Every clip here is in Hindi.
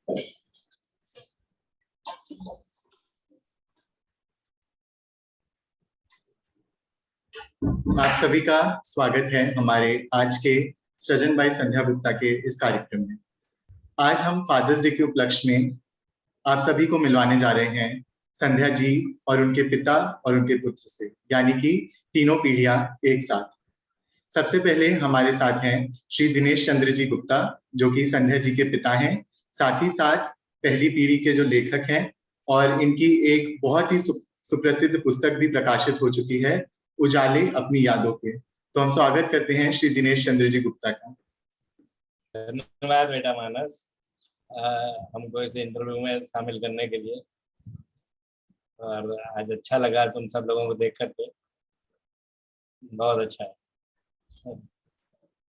आप सभी का स्वागत है हमारे आज के सृजन भाई संध्या गुप्ता के इस कार्यक्रम में। आज हम फादर्स डे के उपलक्ष्य में आप सभी को मिलवाने जा रहे हैं संध्या जी और उनके पिता और उनके पुत्र से, यानी कि तीनों पीढ़ियां एक साथ। सबसे पहले हमारे साथ हैं श्री दिनेश चंद्र जी गुप्ता, जो कि संध्या जी के पिता हैं, साथ ही साथ पहली पीढ़ी के जो लेखक हैं, और इनकी एक बहुत ही सुप्रसिद्ध पुस्तक भी प्रकाशित हो चुकी है, उजाले अपनी यादों के। तो हम स्वागत करते हैं श्री दिनेश चंद्र जी गुप्ता का। धन्यवाद बेटा मानस, हमको इस इंटरव्यू में शामिल करने के लिए। और आज अच्छा लगा तुम सब लोगों को देख करके, बहुत अच्छा है।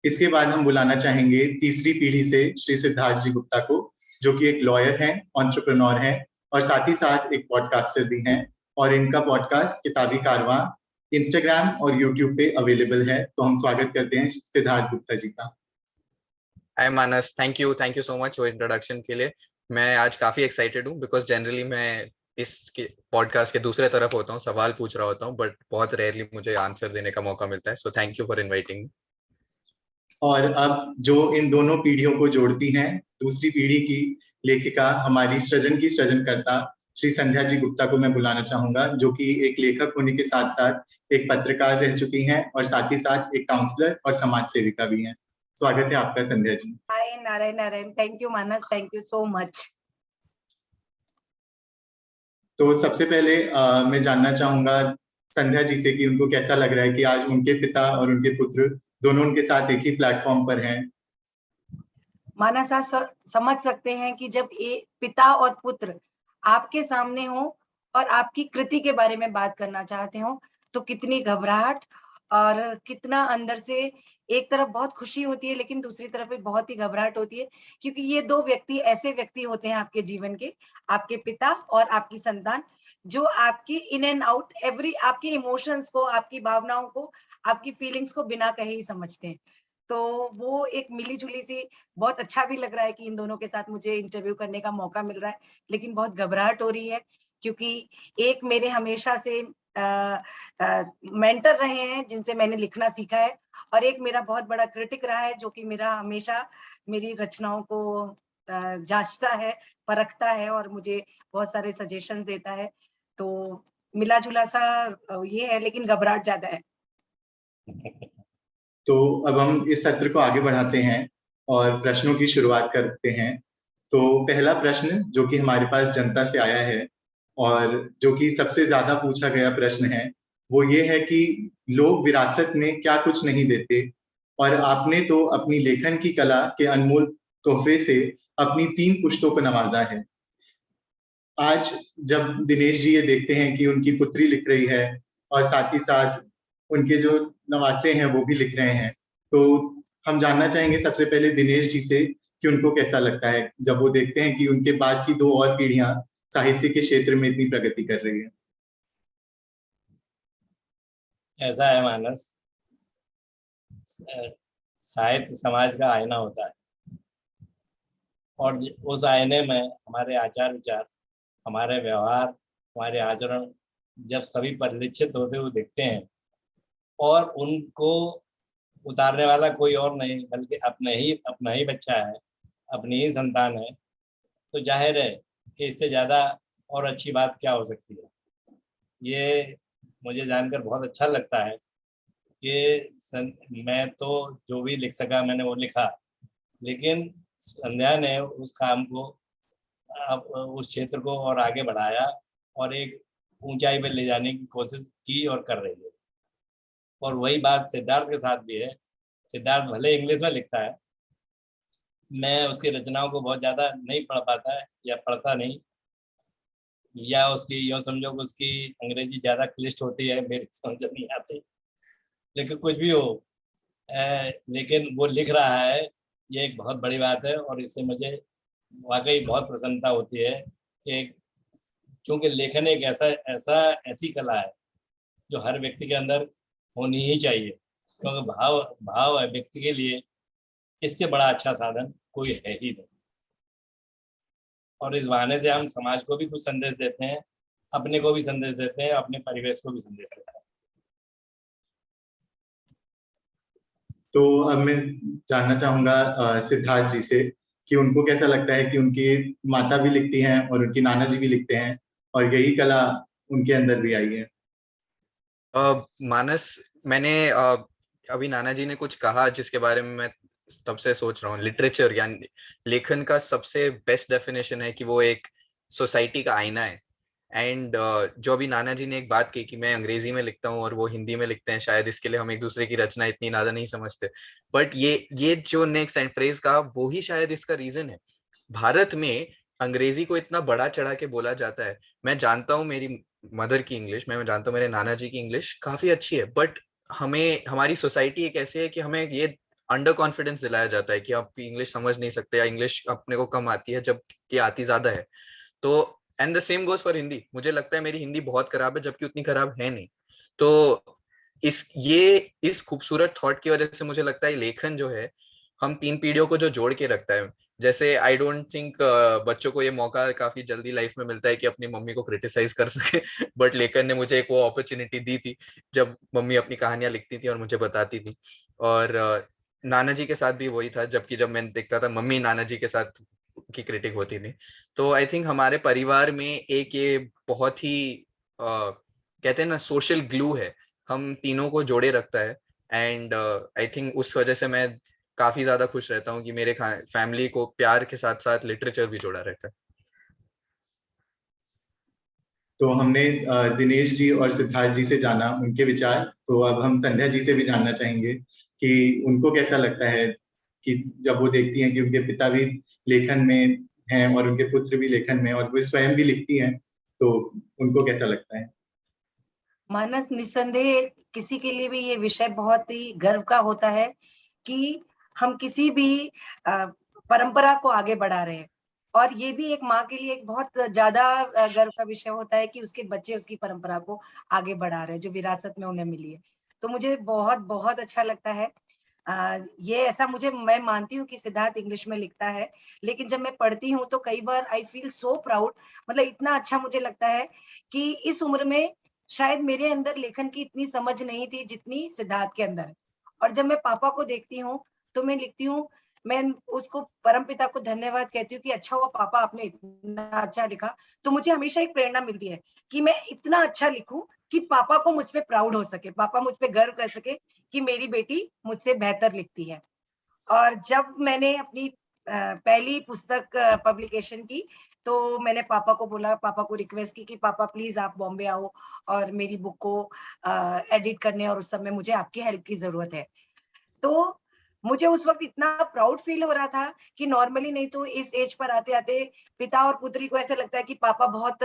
इसके बाद हम बुलाना चाहेंगे तीसरी पीढ़ी से श्री सिद्धार्थ जी गुप्ता को, जो कि एक लॉयर हैं, एंटरप्रेन्योर हैं और साथ ही साथ एक पॉडकास्टर भी हैं। और इनका पॉडकास्ट किताबी कारवां इंस्टाग्राम और यूट्यूब पे अवेलेबल है। तो हम स्वागत करते हैं सिद्धार्थ गुप्ता जी का। हाय मानस, थैंक यू सो मच वो इंट्रोडक्शन के लिए। मैं आज काफी एक्साइटेड हूँ बिकॉज जनरली मैं इस पॉडकास्ट के दूसरे तरफ होता हूँ, सवाल पूछ रहा होता हूँ, बट बहुत रेयरली मुझे आंसर देने का मौका मिलता है। So thank you for inviting. और अब जो इन दोनों पीढ़ियों को जोड़ती हैं, दूसरी पीढ़ी की लेखिका, हमारी सृजन की सृजनकर्ता श्री संध्या जी गुप्ता को मैं बुलाना चाहूंगा, जो कि एक लेखक होने के साथ साथ एक पत्रकार रह चुकी हैं और साथ ही साथ एक काउंसलर और समाज सेविका भी हैं। स्वागत है आपका Sandhya ji. Hi Narayan Narayan, thank you Manas, thank you so much. तो सबसे पहले मैं जानना चाहूंगा संध्या जी से कि उनको कैसा लग रहा है कि आज उनके पिता और उनके पुत्र दोनों उनके साथ एक ही प्लेटफॉर्म पर हैं। मानस, आप समझ सकते हैं कि जब एक पिता और पुत्र आपके सामने हो और आपकी कृति के बारे में बात करना चाहते हो, तो कितनी घबराहट और कितना अंदर से एक तरफ बहुत खुशी होती है, लेकिन दूसरी तरफ भी बहुत ही घबराहट होती है, क्योंकि ये दो व्यक्ति ऐसे व्यक्ति होते हैं आपके जीवन के, आपके पिता और आपकी संतान, जो आपकी इन एंड आउट एवरी, आपके इमोशंस को, आपकी भावनाओं को, आपकी फीलिंग्स को बिना कहे ही समझते हैं। तो वो एक मिली जुली सी, बहुत अच्छा भी लग रहा है कि इन दोनों के साथ मुझे इंटरव्यू करने का मौका मिल रहा है, लेकिन बहुत घबराहट हो रही है, क्योंकि एक मेरे हमेशा से मेंटर रहे हैं जिनसे मैंने लिखना सीखा है, और एक मेरा बहुत बड़ा क्रिटिक रहा है, जो कि मेरा हमेशा मेरी रचनाओं को जांचता है, परखता है और मुझे बहुत सारे सजेशंस देता है। तो मिला जुला सा ये है, लेकिन घबराहट ज्यादा है। तो अब हम इस सत्र को आगे बढ़ाते हैं और प्रश्नों की शुरुआत करते हैं। तो पहला प्रश्न जो कि हमारे पास जनता से आया है और जो कि सबसे ज्यादा पूछा गया प्रश्न है, वो ये है कि लोग विरासत में क्या कुछ नहीं देते, और आपने तो अपनी लेखन की कला के अनमोल तोहफे से अपनी 3 पुश्तों को नवाजा है। आज जब दिनेश जी ये देखते हैं कि उनकी पुत्री लिख रही है और साथ ही साथ उनके जो नवासे हैं वो भी लिख रहे हैं, तो हम जानना चाहेंगे सबसे पहले दिनेश जी से कि उनको कैसा लगता है जब वो देखते हैं कि उनके बाद की 2 और पीढ़ियां साहित्य के क्षेत्र में इतनी प्रगति कर रही है। ऐसा है मानस, साहित्य समाज का आईना होता है, और उस आईने में हमारे आचार विचार, हमारे व्यवहार, हमारे आचरण जब सभी परिलक्षित होते हुए दिखते हैं, और उनको उतारने वाला कोई और नहीं बल्कि अपना ही बच्चा है, अपनी ही संतान है, तो जाहिर है कि इससे ज़्यादा और अच्छी बात क्या हो सकती है। ये मुझे जानकर बहुत अच्छा लगता है कि मैं तो जो भी लिख सका मैंने वो लिखा, लेकिन संध्या ने उस काम को, उस क्षेत्र को और आगे बढ़ाया और एक ऊंचाई पर ले जाने की कोशिश की और कर रही है। और वही बात सिद्धार्थ के साथ भी है। सिद्धार्थ भले इंग्लिश में लिखता है, मैं उसकी रचनाओं को बहुत ज़्यादा नहीं पढ़ पाता है या पढ़ता नहीं, या उसकी यूँ समझो कि उसकी अंग्रेजी ज़्यादा क्लिष्ट होती है, मेरी समझ नहीं आती, लेकिन कुछ भी हो, लेकिन वो लिख रहा है, ये एक बहुत बड़ी बात है। और इससे मुझे वाकई बहुत प्रसन्नता होती है कि क्योंकि लेखन एक ऐसी कला है जो हर व्यक्ति के अंदर होनी ही चाहिए, क्योंकि भाव है व्यक्ति के लिए, इससे बड़ा अच्छा साधन कोई है ही नहीं। और इस बहाने से हम समाज को भी कुछ संदेश देते हैं, अपने को भी संदेश देते हैं, अपने परिवेश को भी संदेश देते हैं। तो अब मैं जानना चाहूंगा सिद्धार्थ जी से कि उनको कैसा लगता है कि उनकी माता भी लिखती हैं और उनकी नाना जी भी लिखते हैं और यही कला उनके अंदर भी आई है। मानस, मैंने अभी नाना जी ने कुछ कहा जिसके बारे में मैं तब से सोच रहा हूँ। लिटरेचर यानी लेखन का सबसे बेस्ट डेफिनेशन है कि वो एक सोसाइटी का आईना है। एंड जो अभी नाना जी ने एक बात की कि मैं अंग्रेजी में लिखता हूँ और वो हिंदी में लिखते हैं, शायद इसके लिए हम एक दूसरे की रचना इतनी ज्यादा नहीं समझते, बट ये जो नेक्स्ट एंड फ्रेज का वो ही शायद इसका रीजन है। भारत में अंग्रेजी को इतना बड़ा चढ़ा के बोला जाता है। मैं जानता हूँ मेरी मदर की इंग्लिश, मैं जानता हूँ मेरे नाना जी की इंग्लिश काफी अच्छी है, बट हमें हमारी सोसाइटी एक ऐसी है कि हमें ये अंडर कॉन्फिडेंस दिलाया जाता है कि आप इंग्लिश समझ नहीं सकते या इंग्लिश अपने को कम आती है, जबकि आती ज्यादा है। तो and the same goes for Hindi. मुझे लगता है मेरी हिंदी बहुत खराब है, जबकि उतनी खराब है नहीं। तो इस खूबसूरत थॉट की वजह से मुझे लगता है लेखन जो है हम 3 पीढ़ियों को जो जोड़ के रखता है। जैसे आई डोंट थिंक बच्चों को ये मौका काफी जल्दी लाइफ में मिलता है कि अपनी मम्मी को क्रिटिसाइज कर सके, बट लेखन ने मुझे एक वो अपॉर्चुनिटी दी थी जब मम्मी अपनी कहानियां लिखती थी और मुझे बताती थी। और नाना जी के साथ भी वही था, जबकि जब मैंने देखता था मम्मी नाना जी के साथ की क्रिटिक होती थी। तो आई थिंक हमारे परिवार में एक ये बहुत ही कहते हैं ना सोशल ग्लू है, हम तीनों को जोड़े रखता है। एंड आई थिंक उस वजह से मैं काफी ज्यादा खुश रहता हूँ कि मेरे फैमिली को प्यार के साथ साथ लिटरेचर भी जोड़ा रहता है। तो हमने दिनेश जी और सिद्धार्थ जी से जाना उनके विचार, तो अब हम संध्या जी से भी जानना चाहेंगे कि उनको कैसा लगता है कि जब वो देखती हैं कि उनके पिता भी लेखन में हैं और उनके पुत्र भी लेखन में और वो स्वयं भी लिखती हैं, तो उनको कैसा लगता है। मानस, निस्संदेह किसी के लिए भी ये विषय बहुत ही गर्व का होता है कि हम किसी भी परंपरा को आगे बढ़ा रहे हैं, और ये भी एक माँ के लिए एक बहुत ज्यादा गर्व का विषय होता है कि उसके बच्चे उसकी परंपरा को आगे बढ़ा रहे हैं जो विरासत में उन्हें मिली है। तो मुझे बहुत बहुत अच्छा लगता है। ये ऐसा मैं मानती हूँ कि सिद्धार्थ इंग्लिश में लिखता है, लेकिन जब मैं पढ़ती हूँ तो कई बार आई फील सो प्राउड, मतलब इतना अच्छा मुझे लगता है कि इस उम्र में शायद मेरे अंदर लेखन की इतनी समझ नहीं थी जितनी सिद्धार्थ के अंदर है। और जब मैं पापा को देखती हूँ तो मैं लिखती हूँ, मैं उसको परमपिता को धन्यवाद कहती हूँ कि अच्छा हुआ पापा आपने इतना अच्छा लिखा। तो मुझे हमेशा एक प्रेरणा मिलती है कि मैं इतना अच्छा लिखूं कि पापा को मुझ पे प्राउड हो सके, पापा मुझ पे गर्व कर सके कि मेरी बेटी मुझसे बेहतर लिखती है। और जब मैंने अपनी पहली पुस्तक पब्लिकेशन की तो मैंने पापा को बोला, पापा को रिक्वेस्ट की कि पापा प्लीज आप बॉम्बे आओ और मेरी बुक को एडिट करने, और उस समय मुझे आपकी हेल्प की जरूरत है। तो मुझे उस वक्त इतना प्राउड फील हो रहा था कि नॉर्मली नहीं तो इस एज पर आते आते पिता और पुत्री को ऐसा लगता है कि पापा बहुत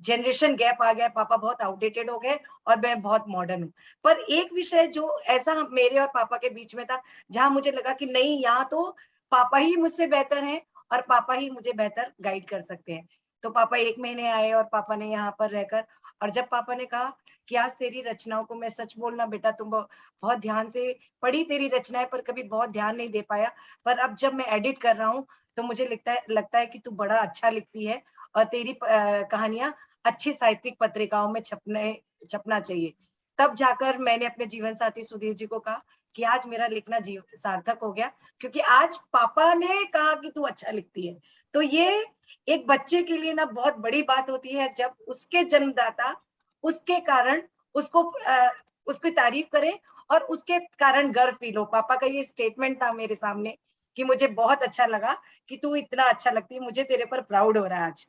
जनरेशन गैप आ गया, पापा बहुत आउटडेटेड हो गए और मैं बहुत मॉडर्न हूँ। पर एक विषय जो ऐसा मेरे और पापा के बीच में था जहां मुझे लगा कि नहीं, यहाँ तो पापा ही मुझसे बेहतर हैं और पापा ही मुझे बेहतर गाइड कर सकते हैं। तो पापा 1 महीने आए और पापा ने यहाँ पर रहकर, और जब पापा ने कहा कि आज तेरी रचनाओं को, मैं सच बोलना बेटा तुम बहुत ध्यान से पढ़ी तेरी रचनाएं पर कभी बहुत ध्यान नहीं दे पाया, पर अब जब मैं एडिट कर रहा हूँ तो मुझे लगता है कि तू बड़ा अच्छा लिखती है और तेरी कहानियां अच्छी साहित्यिक पत्रिकाओं में छपना चाहिए। तब जाकर मैंने अपने जीवन साथी सुधीर जी को कहा कि आज मेरा लिखना सार्थक हो गया, क्योंकि आज पापा ने कहा कि तू अच्छा लिखती है। तो ये एक बच्चे के लिए ना बहुत बड़ी बात होती है जब उसके जन्मदाता उसके कारण उसकी तारीफ करे और उसके कारण गर्व फील हो। पापा का ये स्टेटमेंट था मेरे सामने कि मुझे बहुत अच्छा लगा कि तू इतना अच्छा लगती है, मुझे तेरे पर प्राउड हो रहा है आज।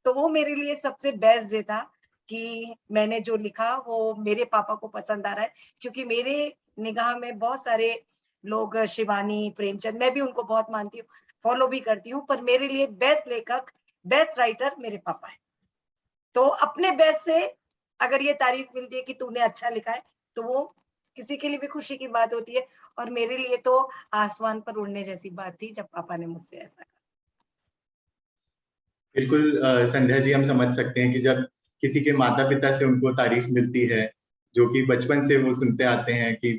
तो वो मेरे लिए सबसे बेस्ट डे था कि मैंने जो लिखा वो मेरे पापा को पसंद आ रहा है, क्योंकि मेरे निगाह में बहुत सारे लोग, शिवानी, प्रेमचंद, मैं भी उनको बहुत मानती हूँ, फॉलो भी करती हूँ, पर मेरे लिए बेस्ट लेखक, बेस्ट राइटर मेरे पापा है। तो अपने बेस्ट से अगर ये तारीफ मिलती है कि तूने अच्छा लिखा है तो वो किसी के लिए भी खुशी की बात होती है, और मेरे लिए तो आसमान पर उड़ने जैसी बात थी जब पापा ने मुझसे ऐसा कहा। बिल्कुल संध्या जी, हम समझ सकते हैं कि जब किसी के माता पिता से उनको तारीफ मिलती है, जो कि बचपन से वो सुनते आते हैं कि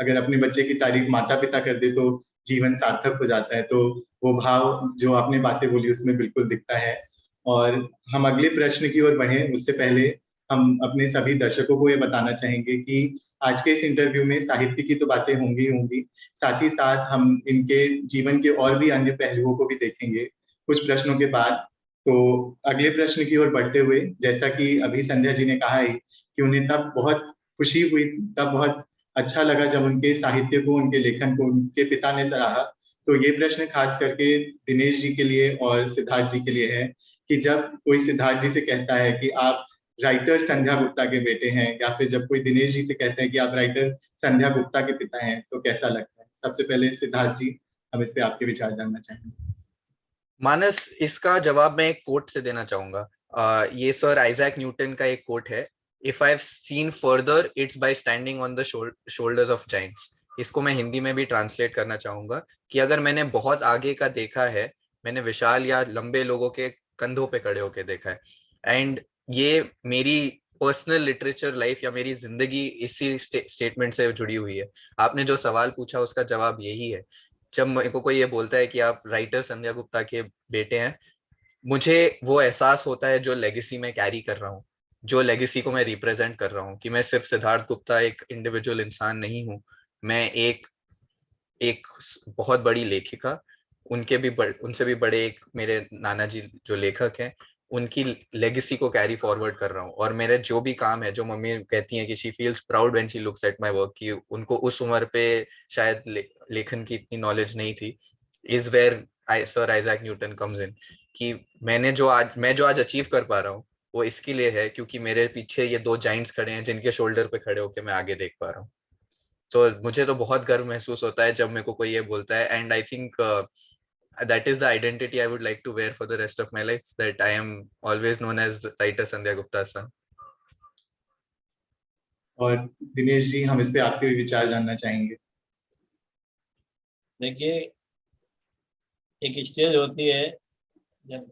अगर अपने बच्चे की तारीफ माता पिता कर दे तो जीवन सार्थक हो जाता है। तो वो भाव जो आपने बातें बोली उसमें बिल्कुल दिखता है। और हम अगले प्रश्न की ओर बढ़े उससे पहले हम अपने सभी दर्शकों को ये बताना चाहेंगे कि आज के इस इंटरव्यू में साहित्य की तो बातें होंगी होंगी, साथ ही साथ हम इनके जीवन के और भी अन्य पहलुओं को भी देखेंगे कुछ प्रश्नों के बाद। तो अगले प्रश्न की ओर बढ़ते हुए, जैसा कि अभी संध्या जी ने कहा है कि उन्हें तब बहुत खुशी हुई, तब बहुत अच्छा लगा जब उनके साहित्य को, उनके लेखन को उनके पिता ने सराहा। तो ये प्रश्न खास करके दिनेश जी के लिए और सिद्धार्थ जी के लिए है कि जब कोई सिद्धार्थ जी से कहता है कि आप राइटर संध्या गुप्ता के बेटे हैं, या फिर जब कोई दिनेश जी से कहते हैं कि आप राइटर संध्या गुप्ता के पिता हैं, तो कैसा लगता है? सबसे पहले सिद्धार्थ जी, हम इस पे आपके विचार जानना चाहेंगे। मानस, इसका जवाब मैं एक कोट से देना चाहूंगा। ये सर आइजैक न्यूटन का एक कोट है, if I have seen further it's by standing on the shoulders of Giants. इसको मैं हिंदी में भी ट्रांसलेट करना चाहूंगा कि अगर मैंने बहुत आगे का देखा है, मैंने विशाल या लंबे लोगों के कंधों पे खड़े होके देखा है। एंड ये मेरी पर्सनल लिटरेचर लाइफ या मेरी जिंदगी इसी स्टेटमेंट से जुड़ी हुई है। आपने जो सवाल पूछा उसका जवाब यही है। जब मेरे को कोई ये बोलता है कि आप राइटर संध्या गुप्ता के बेटे हैं, मुझे वो एहसास होता है जो लेगेसी मैं कैरी कर रहा हूँ, जो लेगेसी को मैं रिप्रेजेंट कर रहा हूँ, कि मैं सिर्फ सिद्धार्थ गुप्ता एक इंडिविजुअल इंसान नहीं हूँ, मैं एक एक बहुत बड़ी लेखिका, उनसे भी बड़े एक मेरे नाना जी जो लेखक हैं, उनकी लेगेसी को कैरी फॉरवर्ड कर रहा हूँ। और मेरे जो भी काम है, जो मम्मी कहती हैं कि she feels proud when she looks at my work, कि उनको उस उम्र पे शायद लेखन की इतनी नॉलेज नहीं थी, is where sir Isaac Newton comes in. कि मैं जो आज अचीव कर पा रहा हूँ वो इसके लिए है क्योंकि मेरे पीछे ये दो जाइंट्स खड़े हैं जिनके शोल्डर पे खड़े होकर मैं आगे देख पा रहा हूँ। तो मुझे तो बहुत गर्व महसूस होता है जब मेरे को कोई ये बोलता है। And I think that is the identity I would like to wear for the rest of my life, that I am always known as the writer Sandhya Gupta's son. और दिनेश जी, हम इस पे आपके भी विचार जानना चाहेंगे। देखिए, एक स्टेज होती है जब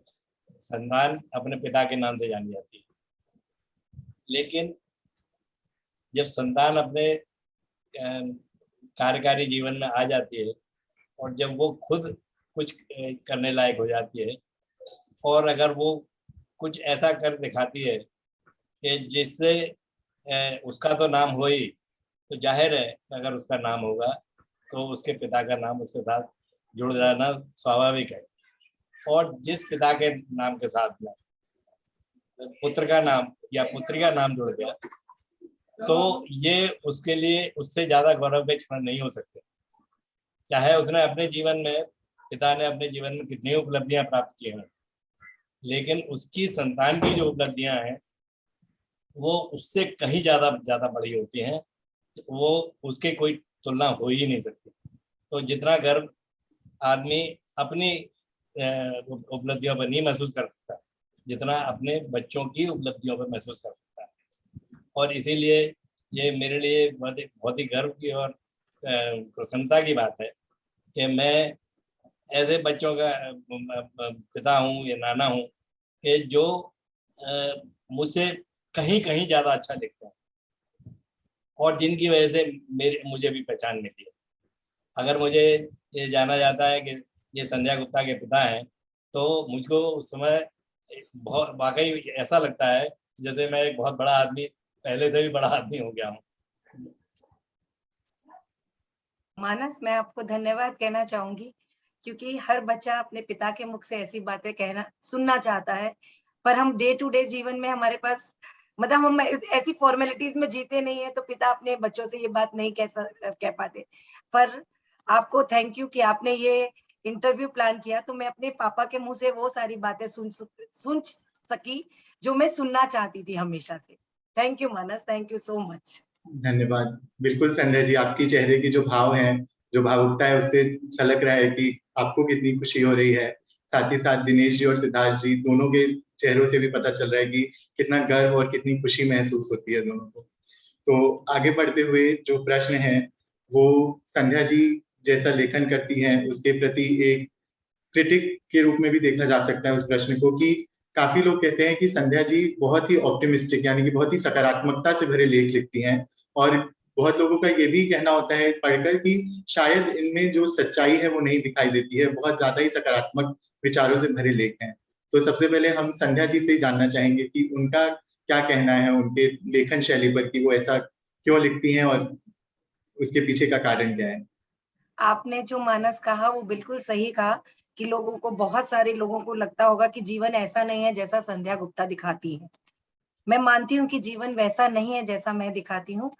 संतान अपने पिता के नाम से जानी जाती है, लेकिन जब संतान अपने कार्यकारी जीवन में आ जाती है और जब वो खुद कुछ करने लायक हो जाती है, और अगर वो कुछ ऐसा कर दिखाती है कि जिससे उसका तो नाम हो ही, तो जाहिर है अगर उसका नाम होगा तो उसके पिता का नाम उसके साथ जुड़ जाना स्वाभाविक है। और जिस पिता के नाम के साथ में पुत्र का नाम या पुत्री का नाम जुड़ गया, तो ये उसके लिए उससे ज्यादा गौरव के क्षण नहीं हो सकते। चाहे उसने अपने जीवन में, पिता ने अपने जीवन में कितनी उपलब्धियां प्राप्त की हैं, लेकिन उसकी संतान की जो उपलब्धियां हैं वो उससे कहीं ज्यादा बड़ी होती हैं, वो उसके कोई तुलना हो ही नहीं सकती। तो जितना गर्व आदमी अपनी उपलब्धियों पर नहीं महसूस कर सकता, जितना अपने बच्चों की उपलब्धियों पर महसूस कर सकता है। और इसीलिए ये मेरे लिए बहुत ही गर्व की और प्रसन्नता की बात है कि मैं ऐसे बच्चों का पिता हूँ या नाना हूँ कि जो मुझसे कहीं कहीं ज़्यादा अच्छा लिखते हैं और जिनकी वजह से मुझे भी पहचान मिली है। अगर मुझे ये जाना जाता है कि ये संध्या गुप्ता के पिता हैं, तो मुझको उस समय बहुत वाकई ऐसा लगता है जैसे मैं एक बहुत बड़ा आदमी, पहले से भी बड़ा आदमी हो गया हूँ। मानस, मैं आपको धन्यवाद कहना चाहूंगी क्योंकि हर बच्चा अपने पिता के मुख से ऐसी बातें सुनना चाहता है, पर हम डे टू डे जीवन में हमारे पास मतलब हम ऐसी फॉर्मेलिटीज में जीते नहीं है, तो पिता अपने बच्चों से ये बात नहीं कह पाते। पर आपको थैंक यू कि आपने ये इंटरव्यू प्लान किया, तो मैं अपने पापा के मुंह से वो सारी बातें सुन सकी जो मैं सुनना चाहती थी हमेशा से। Thank you Manas, thank you so much. धन्यवाद। बिल्कुल संध्या जी, आपकी चेहरे की जो भाव है, जो भावुकता है, उससे झलक रहा है कि आपको कितनी खुशी हो रही है। साथ ही साथ दिनेश जी और सिद्धार्थ जी दोनों के चेहरों से भी पता चल रहा है कि कितना गर्व और कितनी खुशी महसूस होती है दोनों को। तो आगे बढ़ते हुए जो प्रश्न है वो संध्या जी जैसा लेखन करती हैं उसके प्रति एक क्रिटिक के रूप में भी देखा जा सकता है उस प्रश्न को, कि काफी लोग कहते हैं कि संध्या जी बहुत ही ऑप्टिमिस्टिक यानी कि बहुत ही सकारात्मकता से भरे लेख लिखती हैं और बहुत लोगों का ये भी कहना होता है पढ़कर कि शायद इनमें जो सच्चाई है वो नहीं दिखाई देती है, बहुत ज्यादा ही सकारात्मक विचारों से भरे लेख हैं। तो सबसे पहले हम संध्या जी से ही जानना चाहेंगे कि उनका क्या कहना है उनके लेखन शैली पर, कि वो ऐसा क्यों लिखती हैं और उसके पीछे का कारण क्या है। आपने जो मानस कहा वो बिल्कुल सही कहा कि लोगों को, बहुत सारे लोगों को लगता होगा कि जीवन ऐसा नहीं है जैसा संध्या गुप्ता दिखाती है। मैं मानती हूँ कि जीवन वैसा नहीं है जैसा मैं दिखाती हूँ,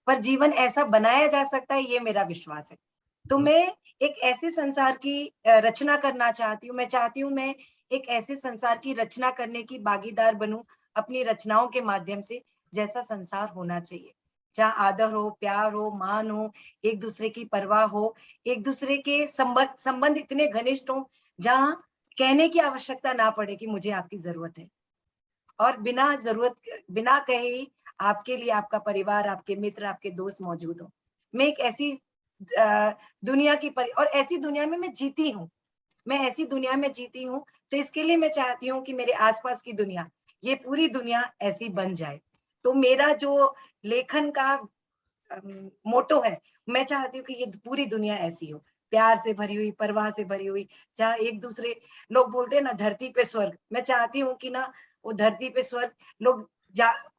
पर जीवन ऐसा बनाया जा सकता है, ये मेरा विश्वास है। तो मैं एक ऐसे संसार की रचना करना चाहती हूँ। मैं चाहती हूँ मैं एक ऐसे संसार की रचना करने की भागीदार बनूं अपनी रचनाओं के माध्यम से, जैसा संसार होना चाहिए, जहाँ आदर हो, प्यार हो, मान हो, एक दूसरे की परवाह हो, एक दूसरे के संबंध इतने घनिष्ठ हो, जहाँ कहने की आवश्यकता ना पड़े कि मुझे आपकी जरूरत है, और बिना कहे ही आपके लिए आपका परिवार, आपके मित्र, आपके दोस्त मौजूद हो। मैं एक ऐसी दुनिया की और ऐसी दुनिया में मैं जीती हूँ। मैं ऐसी दुनिया में जीती हूँ, तो इसके लिए मैं चाहती हूँ कि मेरे आसपास की दुनिया, ये पूरी दुनिया ऐसी बन जाए। तो मेरा जो लेखन का मोटो है, मैं चाहती हूँ कि ये पूरी दुनिया ऐसी हो, प्यार से भरी हुई, परवाह से भरी हुई, जहाँ एक दूसरे, लोग बोलते हैं ना धरती पे स्वर्ग, मैं चाहती हूँ कि ना वो धरती पे स्वर्ग लोग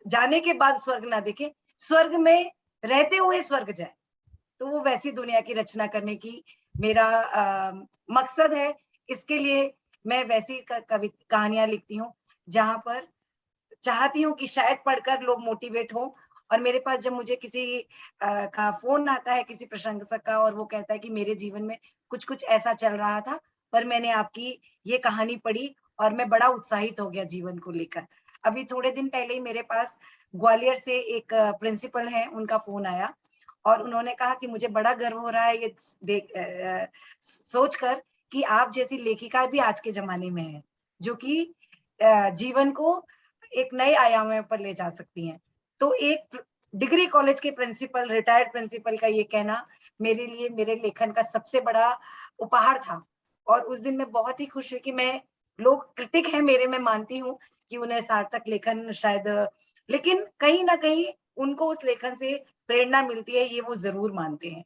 जाने के बाद स्वर्ग ना देखे, स्वर्ग में रहते हुए स्वर्ग जाए। तो वो वैसी दुनिया की रचना करने की मेरा मकसद है। इसके लिए मैं वैसी कहानियां लिखती हूँ जहां पर चाहती हूँ कि शायद पढ़कर लोग मोटिवेट हो। और मेरे पास जब मुझे किसी का फोन आता है, किसी प्रशंसक का, और वो कहता है कि मेरे जीवन में कुछ कुछ ऐसा चल रहा था, पर मैंने आपकी ये कहानी पढ़ी और मैं बड़ा उत्साहित हो गया जीवन को लेकर। अभी थोड़े दिन पहले ही मेरे पास ग्वालियर से एक प्रिंसिपल है, उनका फोन आया और उन्होंने कहा कि मुझे बड़ा गर्व हो रहा है ये सोचकर कि आप जैसी लेखिका भी आज के जमाने में है, जो कि जीवन को एक नए आयाम पर ले जा सकती हैं। तो एक डिग्री कॉलेज के प्रिंसिपल, रिटायर्ड प्रिंसिपल का ये कहना मेरे लिए मेरे लेखन का सबसे बड़ा उपहार था। और उस दिन मैं बहुत ही खुश हुई कि मैं, लोग क्रिटिक है मेरे, मैं मानती हूँ कि उन्हें सार्थक लेखन शायद, लेकिन कहीं ना कहीं उनको उस लेखन से प्रेरणा मिलती है, ये वो जरूर मानते हैं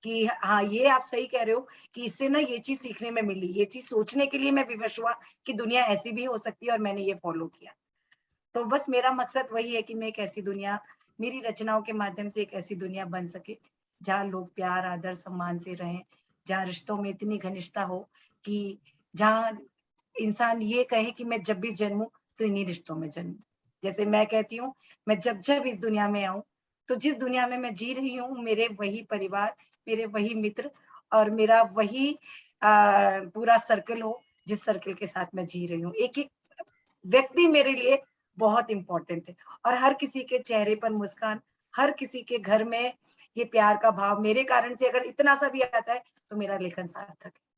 कि हाँ, ये आप सही कह रहे हो कि इससे ना ये चीज सीखने में मिली, ये चीज सोचने के लिए मैं विवश हुआ कि दुनिया ऐसी भी हो सकती है, और मैंने ये फॉलो किया। तो बस मेरा मकसद वही है कि मैं एक ऐसी दुनिया, मेरी रचनाओं के माध्यम से एक ऐसी दुनिया बन सके जहाँ लोग प्यार, आदर, सम्मान से रहें, जहाँ रिश्तों में इतनी घनिष्ठता हो कि जहाँ इंसान ये कहे कि मैं जब भी जन्मूं तो इन्हीं रिश्तों में जन्मूं। जैसे मैं कहती हूँ, मैं जब जब इस दुनिया में आऊं, तो जिस दुनिया में मैं जी रही हूँ, मेरे वही परिवार, मेरे वही मित्र और मेरा वही पूरा सर्कल हो, जिस सर्कल के साथ मैं जी रही हूँ। एक एक व्यक्ति मेरे लिए बहुत इंपॉर्टेंट है, और हर किसी के चेहरे पर मुस्कान, हर किसी के घर में ये प्यार का भाव मेरे कारण से अगर इतना सा भी आता है तो मेरा लेखन सार्थक है।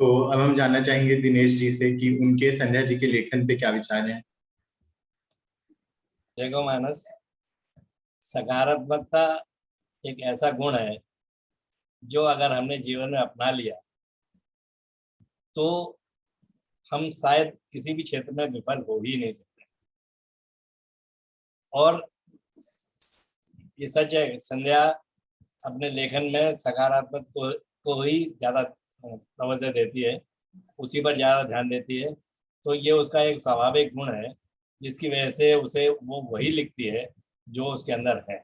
तो अब हम जानना चाहेंगे दिनेश जी से कि उनके संध्या जी के लेखन पे क्या विचार हैं। देखो मानस, सकारात्मकता एक ऐसा गुण है जो अगर हमने जीवन में अपना लिया तो हम शायद किसी भी क्षेत्र में विफल हो ही नहीं सकते। और ये सच है, संध्या अपने लेखन में सकारात्मक को ही ज्यादा तवज्जो देती है, उसी पर ज्यादा ध्यान देती है। तो ये उसका एक स्वाभाविक गुण है, जिसकी वजह से उसे वो वही लिखती है जो उसके अंदर है।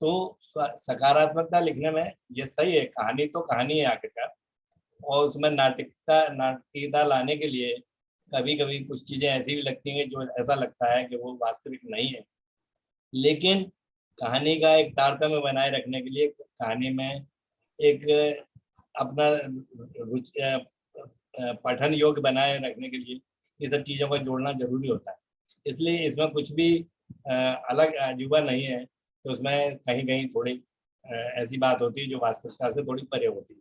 तो सकारात्मकता लिखने में ये सही है, कहानी तो कहानी है आखिरकार, और उसमें नाटकीयता लाने के लिए कभी कभी कुछ चीजें ऐसी भी लगती हैं जो ऐसा लगता है कि वो वास्तविक नहीं है। लेकिन कहानी का एक तारतम्य बनाए रखने के लिए कहानी में एक अपना पठन योग्य बनाए रखने के लिए ये सब चीज़ों को जोड़ना जरूरी होता है। इसलिए इसमें कुछ भी अलग अजूबा नहीं है, तो उसमें कहीं कहीं थोड़ी ऐसी बात होती है जो वास्तविकता से थोड़ी परे होती है।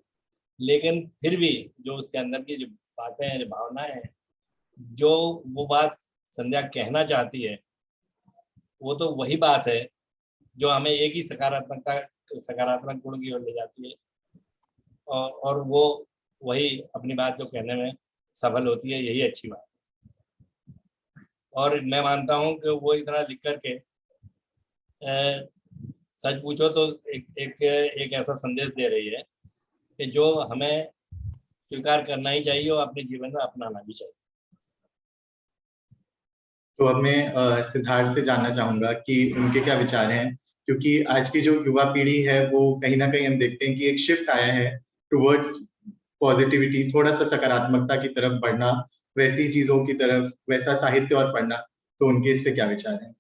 लेकिन फिर भी जो उसके अंदर की जो बातें हैं, जो भावनाएं हैं, जो वो बात संध्या कहना चाहती है, वो तो वही बात है जो हमें एक ही सकारात्मक गुण की ओर ले जाती है, और वो वही अपनी बात जो कहने में सफल होती है, यही अच्छी बात है। और मैं मानता हूँ कि वो इतना लिख करके सच पूछो तो एक ऐसा संदेश दे रही है कि जो हमें स्वीकार करना ही चाहिए और अपने जीवन में अपनाना भी चाहिए। तो अब मैं सिद्धार्थ से जानना चाहूंगा कि उनके क्या विचार हैं, क्योंकि आज की जो युवा पीढ़ी है वो कहीं ना कहीं हम देखते हैं कि एक शिफ्ट आया है टुवर्ड्स पॉजिटिविटी, थोड़ा सा सकारात्मकता की तरफ बढ़ना, वैसी चीजों की तरफ, वैसा साहित्य और पढ़ना। तो उनके इस पे क्या विचार हैं?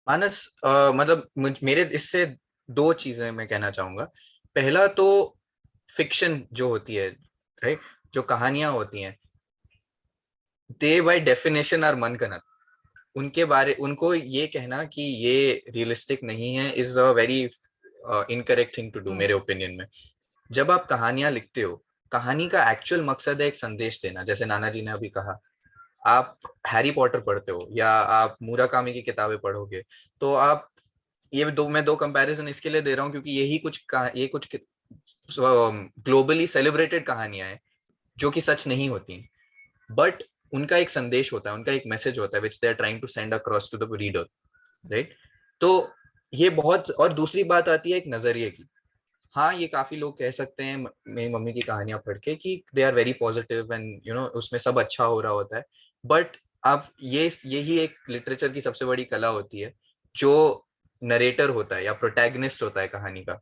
मानस, मतलब मेरे इससे दो चीजें मैं कहना चाहूंगा। पहला तो फिक्शन जो होती है, राइट, जो कहानियां होती हैं, दे बाय डेफिनेशन आर मनगढ़ंत। उनको ये कहना कि ये रियलिस्टिक नहीं है is a very incorrect thing to do मेरे ओपिनियन में। जब आप कहानियां लिखते हो, कहानी का एक्चुअल मकसद है एक संदेश देना। जैसे नाना जी ने अभी कहा, आप हैरी पॉटर पढ़ते हो या आप मुराकामी की किताबें पढ़ोगे, तो आप मैं दो कंपैरिजन इसके लिए दे रहा हूँ क्योंकि ये कुछ ग्लोबली सेलिब्रेटेड कहानियां हैं जो कि सच नहीं होती, बट उनका एक संदेश होता है, उनका एक मैसेज होता है which they are trying to send across to the reader, right. तो ये बहुत, और दूसरी बात आती है एक नजरिए की। हाँ, ये काफी लोग कह सकते हैं मेरी मम्मी की कहानियां पढ़ के कि they are very positive and उसमें सब अच्छा हो रहा होता है, बट अब यही एक लिटरेचर की सबसे बड़ी कला होती है, जो नरेटर होता है या प्रोटैगनिस्ट होता है कहानी का,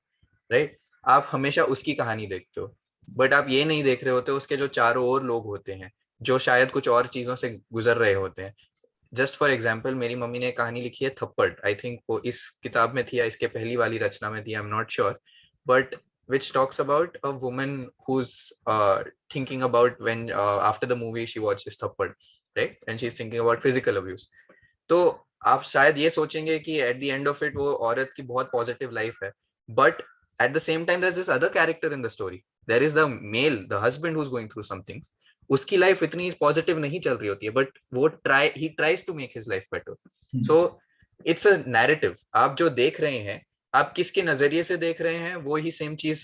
राइट। आप हमेशा उसकी कहानी देखते हो, बट आप ये नहीं देख रहे होते उसके जो चारों ओर लोग होते हैं जो शायद कुछ और चीजों से गुजर रहे होते हैं। जस्ट फॉर एग्जाम्पल, मेरी मम्मी ने एक कहानी लिखी है थप्पड़, आई थिंक वो इस किताब में थी या इसके पहली वाली रचना में थी, I am not sure, but which talks about a woman who's thinking about when after the movie she watches Thappad, right, and she's thinking about physical abuse. तो आप शायद ये सोचेंगे कि at the end of it वो औरत की बहुत पॉजिटिव लाइफ है, but at the same time there's this other character in the story. There is the male, the husband who's going through some things. उसकी लाइफ इतनी पॉजिटिव नहीं चल रही होती है, बट वो he tries to make his life better. So it's a narrative. आप जो देख रहे हैं, आप किसके नजरिए से देख रहे हैं, वो ही सेम चीज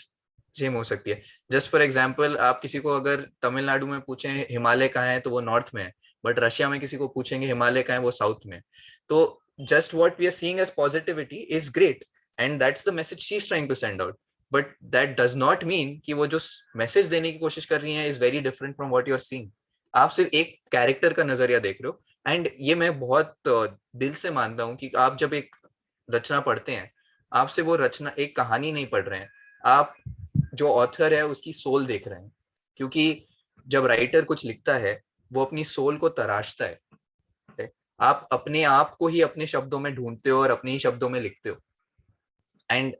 सेम हो सकती है। जस्ट फॉर एग्जाम्पल, आप किसी को अगर तमिलनाडु में पूछें हिमालय कहाँ है तो वो नॉर्थ में है, बट रशिया में किसी को पूछेंगे हिमालय कहाँ है, वो साउथ में। तो just what we are seeing as positivity is great and that's the message she is trying to send out, but that does not mean कि वो जो मैसेज देने की कोशिश कर रही है is very different from what you are seeing. आप सिर्फ एक कैरेक्टर का नजरिया देख रहे हो, एंड ये मैं बहुत दिल से मानता हूँ कि आप जब एक रचना पढ़ते हैं, आपसे वो रचना एक कहानी नहीं पढ़ रहे हैं, आप जो ऑथर है उसकी सोल देख रहे हैं। क्योंकि जब राइटर कुछ लिखता है वो अपनी सोल को तराशता है। आप अपने आप को ही अपने शब्दों में ढूंढते हो और अपने ही शब्दों में लिखते हो। एंड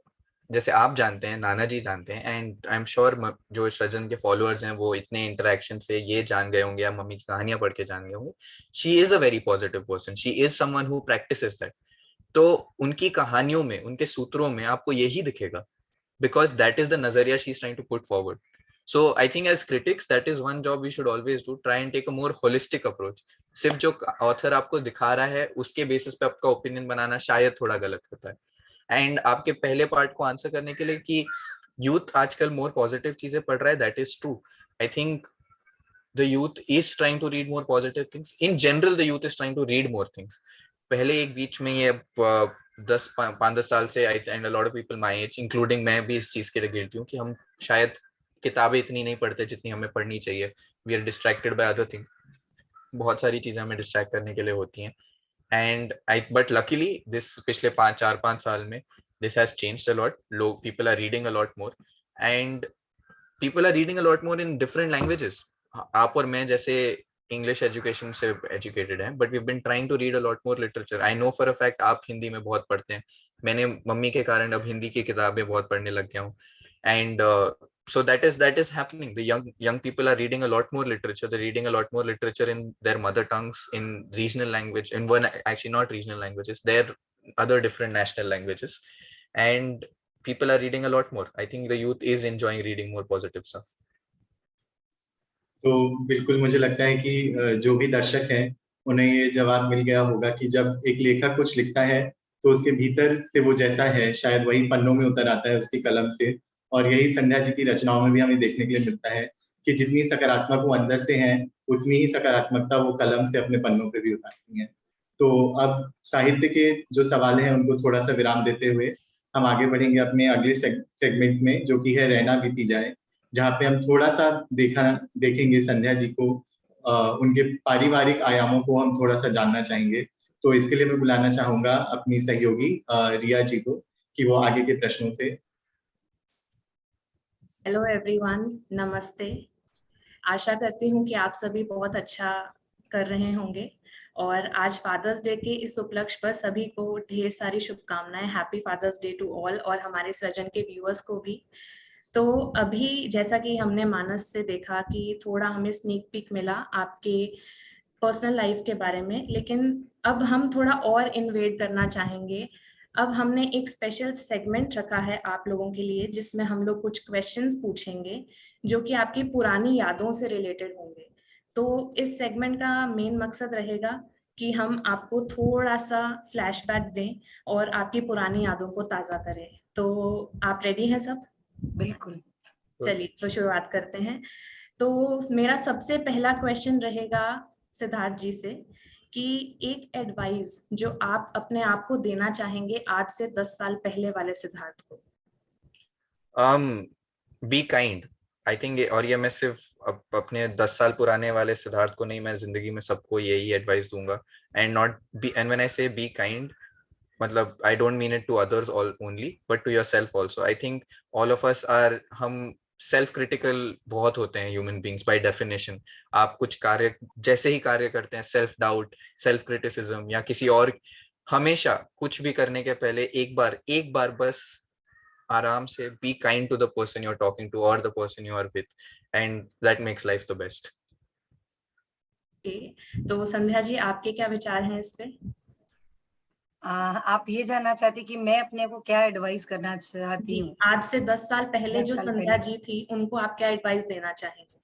जैसे आप जानते हैं, नाना जी जानते हैं, एंड आई एम श्योर जो सृजन के फॉलोअर्स हैं वो इतने इंटरेक्शन से ये जान गए होंगे या मम्मी की कहानियां पढ़ के जान गए होंगे, she is a very positive person, she is someone who practices that. तो उनकी कहानियों में, उनके सूत्रों में आपको यही दिखेगा, because that is the nazariya she's trying to put forward. So I think as critics, that is one job we should always do, try and take a more holistic approach. सिर्फ जो ऑथर आपको दिखा रहा है उसके बेसिस पे आपका ओपिनियन बनाना शायद थोड़ा गलत होता है। एंड आपके पहले पार्ट को आंसर करने के लिए कि यूथ आजकल मोर पॉजिटिव चीजें पढ़ रहा है, that is true. I think the youth is trying to read more positive things. In general, the youth is trying to read more things. पहले एक बीच में ये 5-10 साल से and a lot of people my age including मैं भी इस चीज के लिए गिल्टी हूँ कि हम शायद किताबें इतनी नहीं पढ़ते जितनी हमें पढ़नी चाहिए। We are distracted by other thing, बहुत सारी चीजें हमें डिस्ट्रैक्ट करने के लिए होती हैं। एंड बट लकीली दिस पिछले 4-5 साल में this has changed a lot. लोग, people are reading a lot more and people are reading a lot more in different languages. आप और मैं जैसे इंग्लिश एजुकेशन से एजुकेटेड हैं, but we been trying to read a lot more literature. I know for a fact आप हिंदी में बहुत पढ़ते हैं, मैंने मम्मी के कारण अब हिंदी की किताबें बहुत पढ़ने लग गया हूँ। And so that is happening. The young people are reading a lot more literature. They're reading a lot more literature in their mother tongues, in regional language, in one, actually not regional languages, they're other different national languages, and people are reading a lot more. I think the youth is enjoying reading more positive stuff. तो बिल्कुल मुझे लगता है कि जो भी दर्शक हैं उन्हें ये जवाब मिल गया होगा कि जब एक लेखक कुछ लिखता है तो उसके भीतर से वो जैसा है शायद वही पन्नों में उतर आता है उसकी कलम से। और यही संध्या जी की रचनाओं में भी हमें देखने के लिए मिलता है कि जितनी सकारात्मक वो अंदर से हैं उतनी ही सकारात्मकता वो कलम से अपने पन्नों पे भी उतारती हैं। तो अब साहित्य के जो सवाल हैं उनको थोड़ा सा विराम देते हुए हम आगे बढ़ेंगे अपने अगले सेगमेंट में, जो कि है रहना बीती जाए, जहाँ पे हम थोड़ा सा देखेंगे संध्या जी को, उनके पारिवारिक आयामों को हम थोड़ा सा जानना चाहेंगे। तो इसके लिए मैं बुलाना चाहूंगा अपनी सहयोगी रिया जी को कि वो आगे के प्रश्नों से। हेलो एवरीवन, नमस्ते। आशा करती हूँ कि आप सभी बहुत अच्छा कर रहे होंगे और आज फादर्स डे के इस उपलक्ष्य पर सभी को ढेर सारी शुभकामनाएं। Happy father's day to all और हमारे सृजन के व्यूअर्स को भी। तो अभी जैसा कि हमने मानस से देखा कि थोड़ा हमें स्नीक पीक मिला आपके पर्सनल लाइफ के बारे में, लेकिन अब हम थोड़ा और इन्वेट करना चाहेंगे। अब हमने एक स्पेशल सेगमेंट रखा है आप लोगों के लिए, जिसमें हम लोग कुछ क्वेश्चंस पूछेंगे जो कि आपकी पुरानी यादों से रिलेटेड होंगे। तो इस सेगमेंट का मेन मकसद रहेगा कि हम आपको थोड़ा सा फ्लैशबैक दें और आपकी पुरानी यादों को ताज़ा करें। तो आप रेडी हैं सब? बिल्कुल। चलिए तो शुरुआत करते हैं। तो मेरा सबसे पहला क्वेश्चन रहेगा सिद्धार्थ जी से कि एक एडवाइस जो आप अपने आप को देना चाहेंगे आज से 10 साल पहले वाले सिद्धार्थ को। Be kind, I think. और ये मैं सिर्फ अपने 10 साल पुराने वाले सिद्धार्थ को नहीं, मैं जिंदगी में सबको यही एडवाइस दूंगा। And not be, and when I say be kind, मतलब I don't mean it to others only but to yourself also. I think all of us are, हम सेल्फ क्रिटिकल बहुत होते हैं ह्यूमन बींग्स बाय डेफिनेशन। आप कुछ कार्य जैसे ही कार्य करते हैं, सेल्फ डाउट, सेल्फ क्रिटिसिज्म या किसी और, हमेशा कुछ भी करने के पहले एक बार बस आराम से be kind to the person you are talking to और the person you are with, and that makes life the best. तो संध्या जी, आपके क्या विचार हैं इस पे? आप ये जानना चाहती कि मैं अपने को क्या एडवाइस करना चाहती हूँ? आज से 10 साल पहले 10 जो साल संध्या पहले। जी थी उनको आप क्या एडवाइस देना चाहेंगे?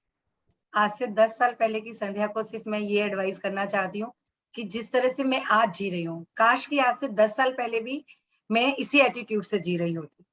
आज से 10 साल पहले की संध्या को सिर्फ मैं ये एडवाइस करना चाहती हूँ कि जिस तरह से मैं आज जी रही हूँ, काश कि आज से 10 साल पहले भी मैं इसी एटीट्यूड से जी रही होती।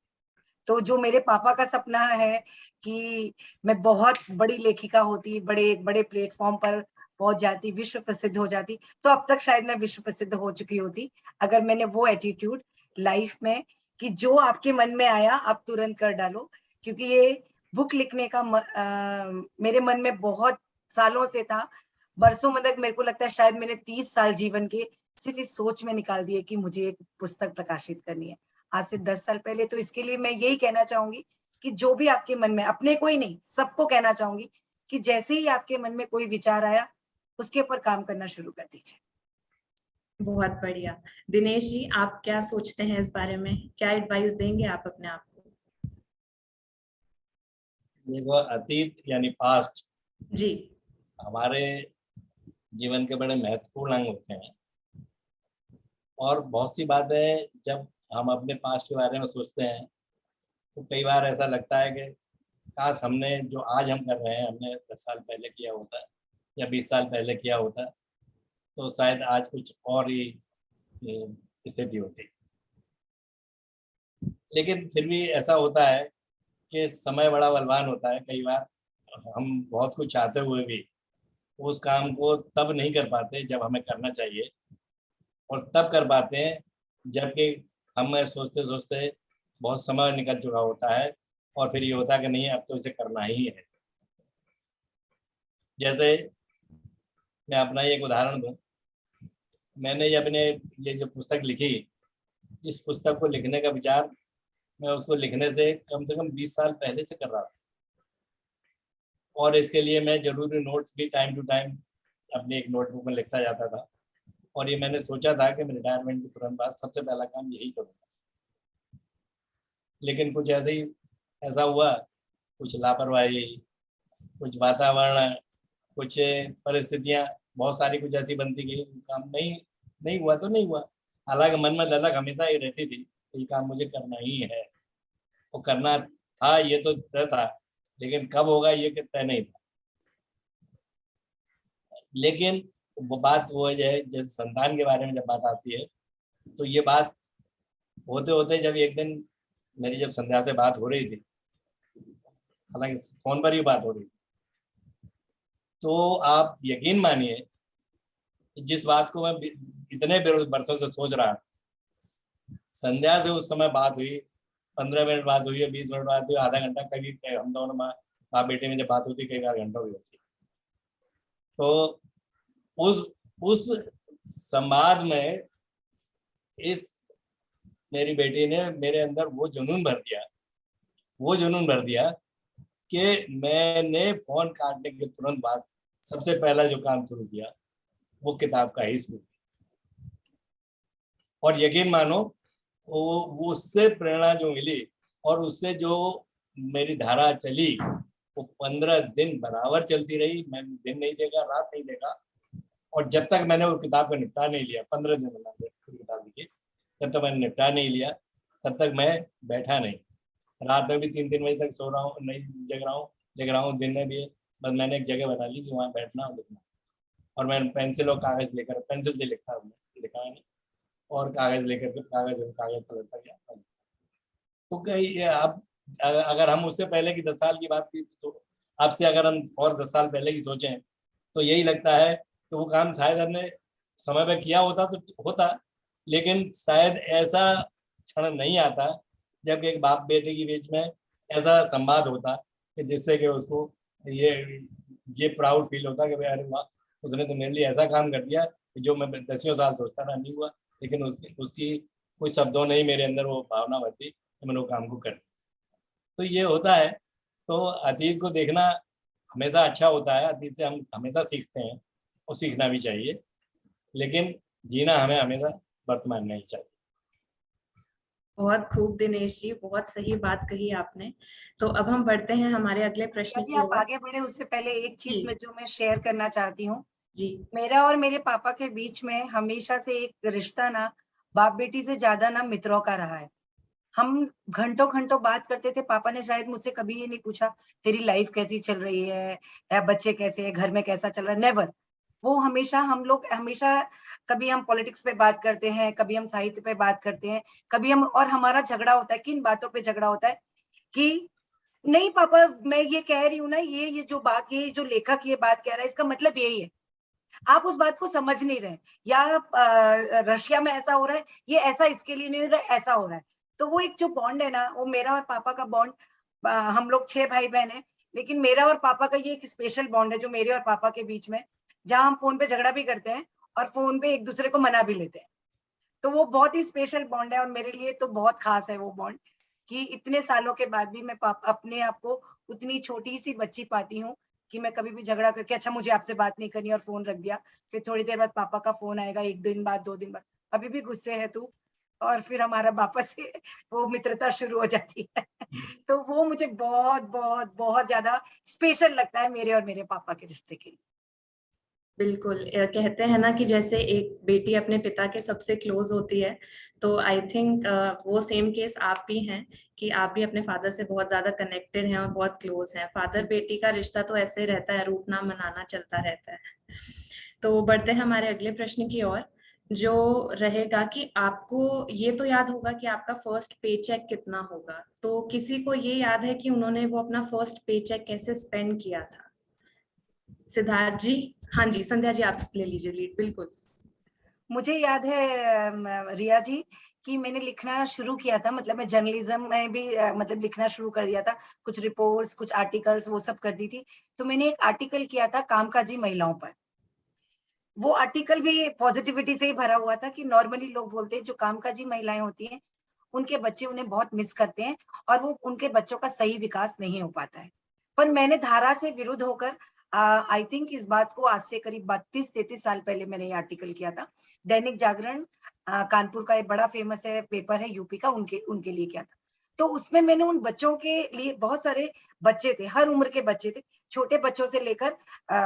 तो जो मेरे पापा का सपना है कि मैं बहुत बड़ी लेखिका होती, बड़े प्लेटफॉर्म पर पहुंच जाती, विश्व प्रसिद्ध हो जाती, तो अब तक शायद मैं विश्व प्रसिद्ध हो चुकी होती, अगर मैंने वो एटीट्यूड लाइफ में कि जो आपके मन में आया आप तुरंत कर डालो। क्योंकि ये बुक लिखने का मेरे मन में बहुत सालों से था, बरसों में तक। मेरे को लगता है शायद मैंने 30 साल जीवन के सिर्फ इस सोच में निकाल दिए कि मुझे एक पुस्तक प्रकाशित करनी है आज से 10 साल पहले। तो इसके लिए मैं यही कहना चाहूंगी कि जो भी आपके मन में, अपने को ही नहीं सबको कहना चाहूंगी कि जैसे ही आपके मन में कोई विचार आया उसके ऊपर काम करना शुरू कर दीजिए। बहुत बढ़िया। दिनेश जी, आप क्या सोचते हैं इस बारे में? क्या एडवाइस देंगे आप अपने आप को? देखो, अतीत यानी पास्ट जी, हमारे जीवन के बड़े महत्वपूर्ण अंग होते हैं। और बहुत सी बातें जब हम अपने पास्ट के बारे में सोचते हैं तो कई बार ऐसा लगता है कि काश हमने जो आज हम कर रहे हैं हमने 10 साल पहले किया होता या 20 साल पहले किया होता तो शायद आज कुछ और ही स्थिति होती। लेकिन फिर भी ऐसा होता है कि समय बड़ा बलवान होता है। कई बार हम बहुत कुछ चाहते हुए भी उस काम को तब नहीं कर पाते जब हमें करना चाहिए, और तब कर पाते हैं जबकि हमें सोचते सोचते बहुत समय निकल चुका होता है और फिर ये होता है कि नहीं, अब तो इसे करना ही है। जैसे मैं अपना एक उदाहरण दूं, मैंने ये अपने ये जो पुस्तक लिखी, इस पुस्तक को लिखने का विचार मैं उसको लिखने से कम 20 साल पहले से कर रहा था, और इसके लिए मैं जरूरी नोट्स भी टाइम टू टाइम अपनी एक नोटबुक में लिखता जाता था। और ये मैंने सोचा था कि मैं रिटायरमेंट के तुरंत बाद सबसे पहला काम यही करूँगा। लेकिन कुछ ऐसा हुआ, कुछ लापरवाही, कुछ वातावरण, कुछ परिस्थितियाँ बहुत सारी कुछ ऐसी बनती गई, काम नहीं हुआ तो नहीं हुआ। हालांकि मन में ललक हमेशा ही रहती थी ये काम मुझे करना ही है, और करना था ये तो तय था, लेकिन कब होगा ये तय नहीं था। लेकिन वो बात वो है जैसे संतान के बारे में जब बात आती है तो ये बात होते होते जब एक दिन मेरी जब संध्या से बात हो रही थी, हालांकि फोन पर ही बात हो रही थी, तो आप यकीन मानिए जिस बात को मैं इतने बरसों से सोच रहा। संध्या से उस समय बात हुई, 15 मिनट बात हुई है, 20 मिनट बात हुई, आधा घंटा, कभी हम दोनों माँ बेटे में जब बात होती कई बार घंटों भी होती। तो उस संवाद में इस मेरी बेटी ने मेरे अंदर वो जुनून भर दिया कि मैंने फोन काटने के तुरंत बाद सबसे पहला जो काम शुरू किया वो किताब का ही शुरू किया। और यकीन मानो वो उससे प्रेरणा जो मिली और उससे जो मेरी धारा चली वो 15 दिन बराबर चलती रही। मैंने दिन नहीं देखा, रात नहीं देखा, और जब तक मैंने वो किताब का निपटा नहीं लिया, 15 दिन किताब लिखी, जब तक मैंने निपटा नहीं लिया तब तक मैं बैठा नहीं। रात में भी 3-3 बजे तक सो रहा हूँ, नहीं जग रहा हूँ, लिख रहा हूँ। दिन में भी बस मैंने एक जगह बना ली कि वहाँ बैठना और लिखना, और मैं पेंसिल और कागज लेकर, पेंसिल से लिखा नहीं, और कागज लेकर के कागज पलटता गया। तो कई अब अगर हम उससे पहले की 10 साल की बात की, आपसे अगर हम और 10 साल पहले की सोचें तो यही लगता है कि वो काम शायद हमने समय पे किया होता तो होता, लेकिन शायद ऐसा क्षण नहीं आता जब एक बाप बेटे के बीच में ऐसा संवाद होता कि जिससे कि उसको ये प्राउड फील होता कि भाई अरे वाह, उसने तो मेरे लिए ऐसा काम कर दिया कि जो मैं 10 साल सोचता था नहीं हुआ, लेकिन उसकी कोई शब्दों नहीं मेरे अंदर वो भावना भरती कि मैंने वो काम को कर दिया। तो ये होता है। तो अतीत को देखना हमेशा अच्छा होता है, अतीत से हम हमेशा सीखते हैं और सीखना भी चाहिए, लेकिन जीना हमें हमेशा वर्तमान में ही चाहिए। बहुत खूब दिनेश जी, बहुत सही बात कही आपने। तो अब हम बढ़ते हैं हमारे अगले प्रश्न जी की आप ओर। आगे बढ़े उससे पहले एक चीज जी। में जो मैं शेयर करना चाहती हूँ, जी। मेरा और मेरे पापा के बीच में हमेशा से एक रिश्ता ना बाप बेटी से ज्यादा ना मित्रों का रहा है। हम घंटों घंटों बात करते थे। पापा ने शायद मुझसे कभी ये नहीं पूछा तेरी लाइफ कैसी चल रही है या बच्चे कैसे हैं, घर में कैसा चल रहा है, नेवर। वो हमेशा हम लोग हमेशा कभी हम पॉलिटिक्स पे बात करते हैं, कभी हम साहित्य पे बात करते हैं, कभी हम, और हमारा झगड़ा होता है, किन बातों पे झगड़ा होता है कि नहीं पापा मैं ये कह रही हूँ ना, ये जो बात, ये जो लेखक ये बात कह रहा है इसका मतलब यही है, आप उस बात को समझ नहीं रहे, या रशिया में ऐसा हो रहा है, ये ऐसा इसके लिए नहीं हो रहा है, ऐसा हो रहा है। तो वो एक जो बॉन्ड है ना, वो मेरा और पापा का बॉन्ड, हम लोग 6 भाई बहन हैं, लेकिन मेरा और पापा का ये एक स्पेशल बॉन्ड है जो मेरे और पापा के बीच में, जहाँ हम फोन पे झगड़ा भी करते हैं और फोन पे एक दूसरे को मना भी लेते हैं। तो वो बहुत ही स्पेशल बॉन्ड है और मेरे लिए तो बहुत खास है वो बॉन्ड, कि इतने सालों के बाद भी मैं अपने आप को उतनी छोटी सी बच्ची पाती हूँ कि मैं कभी भी झगड़ा करके अच्छा मुझे आपसे बात नहीं करनी और फोन रख दिया, फिर थोड़ी देर बाद पापा का फोन आएगा, 1 दिन बाद 2 दिन बाद, अभी भी गुस्से है तू, और फिर हमारा वापस से वो मित्रता शुरू हो जाती है। तो वो मुझे बहुत बहुत बहुत ज्यादा स्पेशल लगता है मेरे और मेरे पापा के रिश्ते के लिए। बिल्कुल, कहते हैं ना कि जैसे एक बेटी अपने पिता के सबसे क्लोज होती है, तो आई थिंक वो सेम केस आप भी हैं कि आप भी अपने फादर से बहुत ज्यादा कनेक्टेड हैं और बहुत क्लोज हैं। फादर बेटी का रिश्ता तो ऐसे ही रहता है, रूठना मनाना चलता रहता है। तो बढ़ते हैं हमारे अगले प्रश्न की ओर, जो रहेगा कि आपको ये तो याद होगा कि आपका फर्स्ट पे चेक कितना होगा, तो किसी को ये याद है कि उन्होंने वो अपना फर्स्ट पे चेक कैसे स्पेंड किया था? सिद्धार्थ जी? हाँ जी, संध्या जी आप ले लीजिए लीड। बिल्कुल। मुझे याद है रिया जी कि मैंने लिखना शुरू किया था, मतलब मैं जर्नलिज्म में भी मतलब लिखना शुरू कर दिया था, कुछ रिपोर्ट्स, कुछ आर्टिकल्स वो सब कर दी थी। तो मैंने एक आर्टिकल किया था कामकाजी महिलाओं पर। वो आर्टिकल भी पॉजिटिविटी से ही भरा हुआ था कि नॉर्मली लोग बोलते हैं जो कामकाजी महिलाएं होती हैं उनके बच्चे उन्हें बहुत मिस करते हैं और वो उनके बच्चों का सही विकास नहीं हो पाता है। पर मैंने धारा से विरुद्ध होकर आई थिंक इस बात को आज से करीब 32-33 साल पहले मैंने ये आर्टिकल किया था। दैनिक जागरण कानपुर का एक बड़ा फेमस है पेपर है यूपी का, उनके लिए किया था। तो उसमें मैंने उन बच्चों के लिए, बहुत सारे बच्चे थे, हर उम्र के बच्चे थे, छोटे बच्चों से लेकर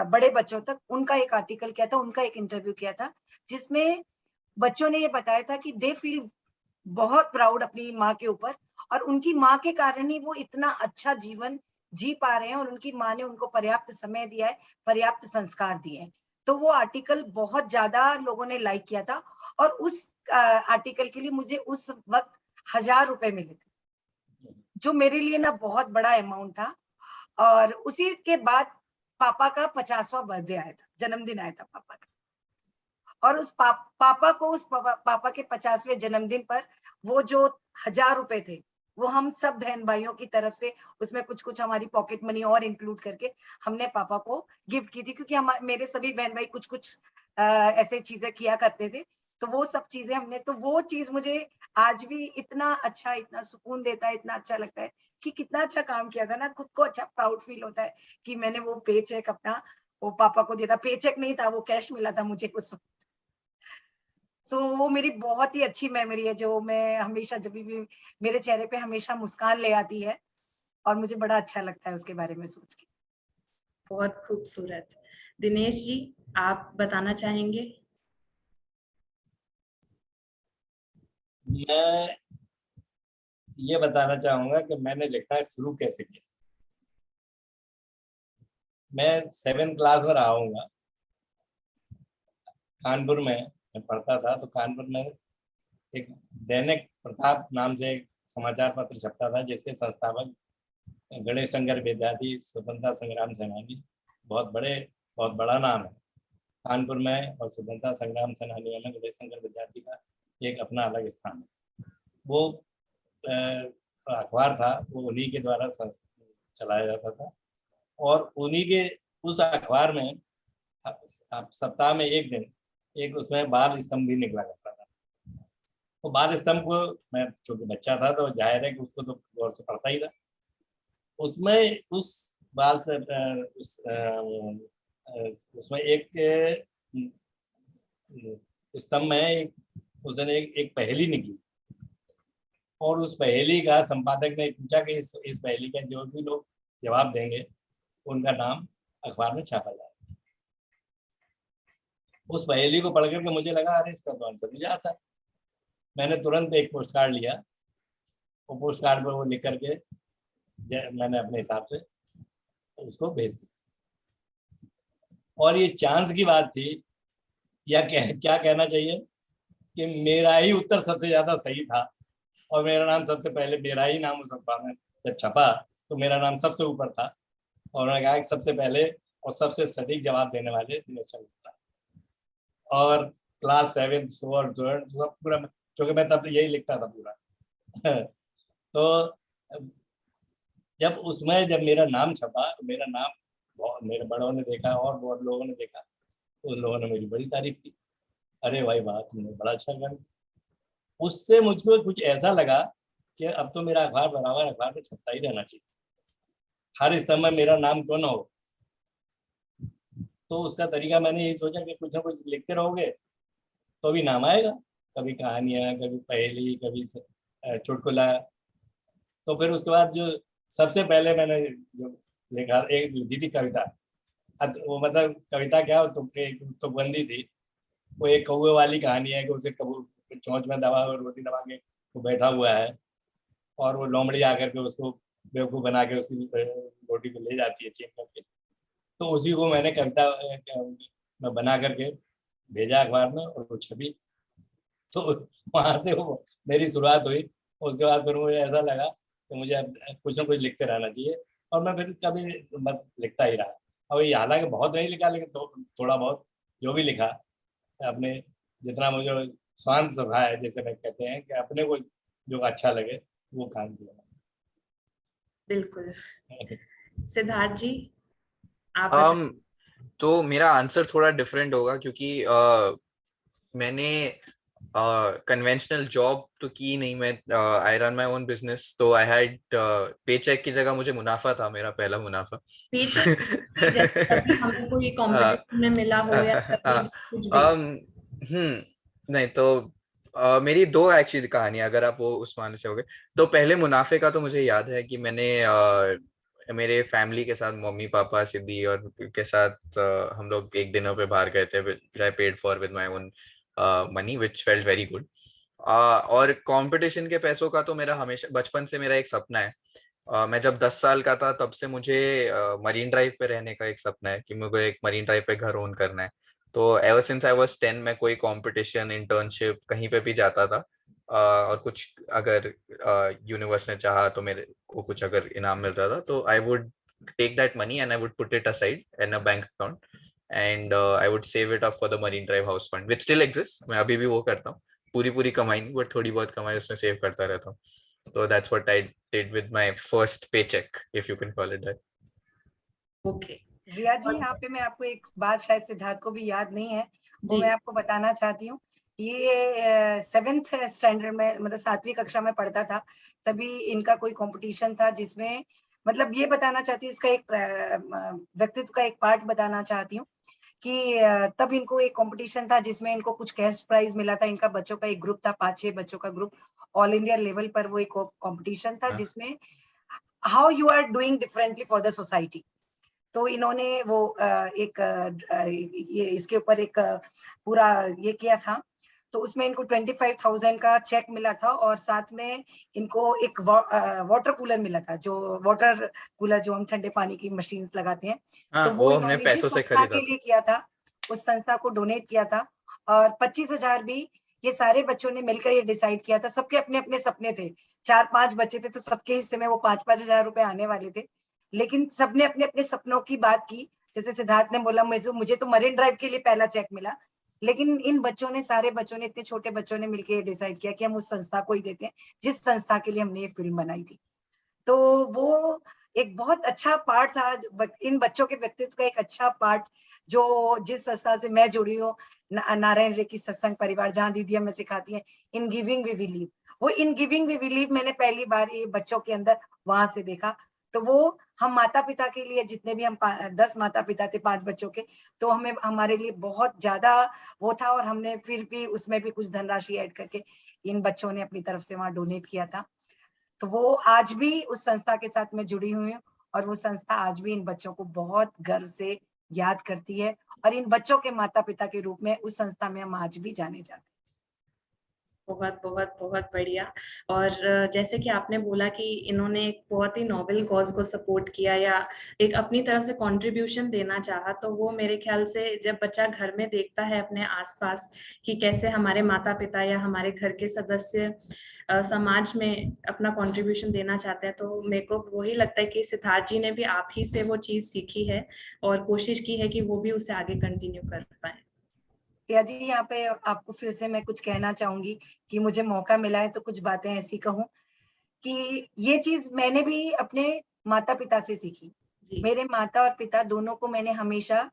बड़े बच्चों तक, उनका एक आर्टिकल किया था, उनका एक इंटरव्यू किया था, जिसमें बच्चों ने ये बताया था कि दे फील बहुत प्राउड अपनी माँ के ऊपर, और उनकी माँ के कारण ही वो इतना अच्छा जीवन जी पा रहे हैं और उनकी माँ ने उनको पर्याप्त समय दिया है, पर्याप्त संस्कार दिए हैं। तो वो आर्टिकल बहुत ज्यादा लोगों ने लाइक किया था और उस आर्टिकल के लिए मुझे उस वक्त 1000 रुपए मिले थे, जो मेरे लिए ना बहुत बड़ा अमाउंट था। और उसी के बाद पापा का 50वां बर्थडे आया था, जन्मदिन आया था पापा का, और उस पापा को उस पापा के 50वें जन्मदिन पर वो जो 1000 रुपए थे वो हम सब बहन भाइयों की तरफ से उसमें कुछ कुछ हमारी पॉकेट मनी और इंक्लूड करके हमने पापा को गिफ्ट की थी, क्योंकि हम मेरे सभी बहन भाई कुछ कुछ ऐसे चीजें किया करते थे। तो वो सब चीजें हमने, तो वो चीज मुझे आज भी इतना अच्छा, इतना सुकून देता है, इतना अच्छा लगता है कि कितना अच्छा काम किया था ना, खुद को अच्छा प्राउड फील होता है कि मैंने वो पे चेक अपना वो पापा को दिया था। पे चेक नहीं था, वो कैश मिला था मुझे उस वक्त। सो वो मेरी बहुत ही अच्छी मेमोरी है जो मैं हमेशा जब भी मेरे चेहरे पे हमेशा मुस्कान ले आती है और मुझे बड़ा अच्छा लगता है उसके बारे में सोच के। बहुत खूबसूरत। दिनेश जी, आप बताना चाहेंगे? मैं ये बताना चाहूंगा कि मैंने लिखना शुरू कैसे किया। मैं 7th क्लास में रहा हूँगा, कानपुर में मैं पढ़ता था। तो कानपुर में एक दैनिक प्रताप नाम से एक समाचार पत्र छपता था, जिसके संस्थापक गणेश शंकर विद्यार्थी स्वतंत्रता संग्राम सेनानी, बहुत बड़ा नाम है कानपुर में, और स्वतंत्रता संग्राम सेनानियों में गणेश शंकर विद्यार्थी का एक अपना अलग स्थान है। वो अखबार था, वो उन्हीं के द्वारा चलाया जाता था, और उन्हीं के उस अखबार में सप्ताह में एक दिन एक उसमें बाल स्तंभ भी निकला करता था। तो बाल स्तंभ को मैं चूंकि बच्चा था तो जाहिर है कि उसको तो गौर से पढ़ता ही था। उसमें उस बाल से उसमें एक स्तंभ में उस दिन एक पहेली निकली, और उस पहेली का संपादक ने पूछा कि इस पहेली का जो भी लोग जवाब देंगे उनका नाम अखबार में छापा जाए। उस पहेली को पढ़ करके मुझे लगा अरे इसका तो आंसर नहीं आता। मैंने तुरंत एक पोस्ट कार्ड लिया, वो पोस्ट कार्ड पर वो लिख करके मैंने अपने हिसाब से उसको भेज दिया। और ये चांस की बात थी, या क्या कहना चाहिए कि मेरा ही उत्तर सबसे ज्यादा सही था, और मेरा नाम सबसे पहले, मेरा ही नाम उस अखबार में जब छपा तो मेरा नाम सबसे ऊपर था। और उन्होंने कहा कि सबसे पहले और सबसे सटीक जवाब देने वाले दिनेश शंकर। और क्लास 7 सब पूरा, क्योंकि मैं तब यही लिखता था पूरा तो जब मेरा नाम छपा, मेरा नाम मेरे बड़ों ने देखा और बहुत लोगों ने देखा, तो उन लोगों ने मेरी बड़ी तारीफ की, अरे भाई वाह तुमने बड़ा अच्छा काम किया। उससे मुझको कुछ ऐसा लगा कि अब तो मेरा अखबार बराबर अखबार में छपता ही रहना चाहिए, हर स्तंभ में मेरा नाम क्यों ना हो। तो उसका तरीका मैंने यही सोचा कि कुछ ना कुछ लिखते रहोगे तो भी नाम आएगा, कभी कहानियां, कभी पहेली, कभी चुटकुला। तो फिर उसके बाद जो सबसे पहले मैंने जो लिखा, एक लिखी थी कविता। वो मतलब कविता क्या, एक तुकबंदी थी। वो एक कौवे वाली कहानी है कि उसे चोंच में दबा और रोटी दबा के वो बैठा हुआ है, और वो लोमड़ी आकर के उसको बेवकूफ बना के उसकी रोटी को ले जाती है छीन करके। तो उसी को मैंने कविता में बना करके भेजा अखबार में, और वो छपी। तो वहां से वो मेरी शुरुआत हुई। उसके बाद फिर मुझे ऐसा लगा कि मुझे अब कुछ ना कुछ लिखते रहना चाहिए, और मैं फिर कभी मत लिखता ही रहा। और ये हालांकि बहुत नहीं लिखा, लेकिन थोड़ा बहुत जो भी लिखा अपने, जितना मुझे शांत स्वभाव है, जैसे मैं कहते हैं कि अपने को जो अच्छा लगे वो काम किया। बिल्कुल। सिद्धार्थ जी, आप तो मेरा आंसर थोड़ा डिफरेंट होगा, क्योंकि मैंने कन्वेंशनल जॉब तो की नहीं। मैं I run my own business, तो आई हैड पे चेक की जगह मुझे मुनाफा था, मेरा पहला मुनाफा। कभी हमें कोई कंपटीशन में मिला हो या कुछ भी? नहीं तो मेरी दो एक्चुअली कहानी, अगर आप वो उस मानने से हो गए। तो पहले मुनाफे का तो मुझे याद है कि मैंने मेरे फैमिली के साथ, मम्मी पापा सिद्धि और के साथ हम लोग एक दिनों पे बाहर गए थे, which I paid for with my own money, which felt very good. और कंपटीशन के पैसों का तो मेरा हमेशा बचपन से मेरा एक सपना है। मैं जब 10 साल का था तब से मुझे मरीन ड्राइव पे रहने का एक सपना है कि मुझे एक मरीन ड्राइव पे घर ओन करना है। तो एवर सिंस आई वाज 10 मैं कोई कंपटीशन, इंटर्नशिप कहीं पे भी जाता था, और कुछ अगर यूनिवर्स ने चाहा तो मेरे को कुछ अगर इनाम मिल रहा था, तो I would take that money and I would put it aside in a bank account, and I would save it up for the Marine Drive house fund which still exist. मैं अभी भी वो करता हूँ, पूरी कमाई नहीं बट थोड़ी बहुत कमाई उसमें सेव करता रहता हूँ. So that's what I did with my first paycheck, if you can call it that. Okay Riya ji, यहाँ पे मैं आपको एक बात शायद सिद्धार्थ को भी याद नहीं है, वो जी मैं आपको बताना चाहती हूँ. ये 7th स्टैंडर्ड में, मतलब 7वीं कक्षा में पढ़ता था, तभी इनका कोई कंपटीशन था जिसमें, मतलब ये बताना चाहती हूँ, इसका एक व्यक्तित्व का एक पार्ट बताना चाहती हूँ कि तब इनको एक कंपटीशन था जिसमें इनको कुछ कैश प्राइज मिला था. इनका बच्चों का एक ग्रुप था, 5-6 बच्चों का ग्रुप, ऑल इंडिया लेवल पर वो एक कंपटीशन था जिसमें how you are doing differently for the society. तो इन्होंने वो ये इसके ऊपर एक पूरा ये किया था. तो उसमें इनको 25,000 का चेक मिला था और साथ में इनको एक वाटर कूलर मिला था, जो वाटर कूलर जो हम ठंडे पानी की मशीन्स लगाते हैं. तो वो हमने इन्होंने पैसों जिस से संस्था खरीदा के लिए किया था, उस संस्था को डोनेट किया था. और 25,000 भी ये सारे बच्चों ने मिलकर ये डिसाइड किया था. सबके अपने अपने सपने थे, 4-5 बच्चे थे, तो सबके हिस्से में वो 5-5 हजार रुपए आने वाले थे. लेकिन सबने अपने अपने सपनों की बात की. जैसे सिद्धार्थ ने बोला, मुझे तो मरीन ड्राइव के लिए पहला चेक मिला, लेकिन इन बच्चों ने, सारे बच्चों ने, इतने छोटे बच्चों ने मिलकर डिसाइड किया कि हम उस संस्था को ही देते हैं जिस संस्था के लिए हमने ये फिल्म बनाई थी. तो वो एक बहुत अच्छा पार्ट था, इन बच्चों के व्यक्तित्व का एक अच्छा पार्ट, जो जिस संस्था से मैं जुड़ी हूँ, नारायण रेड्डी सत्संग परिवार, जहाँ दीदी हमें सिखाती है इन गिविंग वी बिलीव. वो इन गिविंग वी बिलीव मैंने पहली बार ये बच्चों के अंदर वहां से देखा. तो वो हम माता पिता के लिए, जितने भी हम 10 माता पिता थे 5 बच्चों के, तो हमें, हमारे लिए बहुत ज्यादा वो था. और हमने फिर भी उसमें भी कुछ धनराशि ऐड करके इन बच्चों ने अपनी तरफ से वहां डोनेट किया था. तो वो आज भी उस संस्था के साथ मैं जुड़ी हुई हूँ और वो संस्था आज भी इन बच्चों को बहुत गर्व से याद करती है और इन बच्चों के माता पिता के रूप में उस संस्था में हम आज भी जाने जाते हैं. बहुत बहुत बहुत बढ़िया. और जैसे कि आपने बोला कि इन्होंने एक बहुत ही नोबल कॉज को सपोर्ट किया या एक अपनी तरफ से कंट्रीब्यूशन देना चाहा, तो वो मेरे ख्याल से जब बच्चा घर में देखता है अपने आसपास कि कैसे हमारे माता पिता या हमारे घर के सदस्य समाज में अपना कंट्रीब्यूशन देना चाहते हैं, तो मेरे को वही लगता है कि सिद्धार्थ जी ने भी आप ही से वो चीज सीखी है और कोशिश की है कि वो भी उसे आगे कंटिन्यू कर पाए. प्रिया जी, यहाँ पे आपको फिर से मैं कुछ कहना चाहूंगी कि मुझे मौका मिला है तो कुछ बातें ऐसी कहूँ कि ये चीज मैंने भी अपने माता पिता से सीखी. मेरे माता और पिता दोनों को मैंने हमेशा,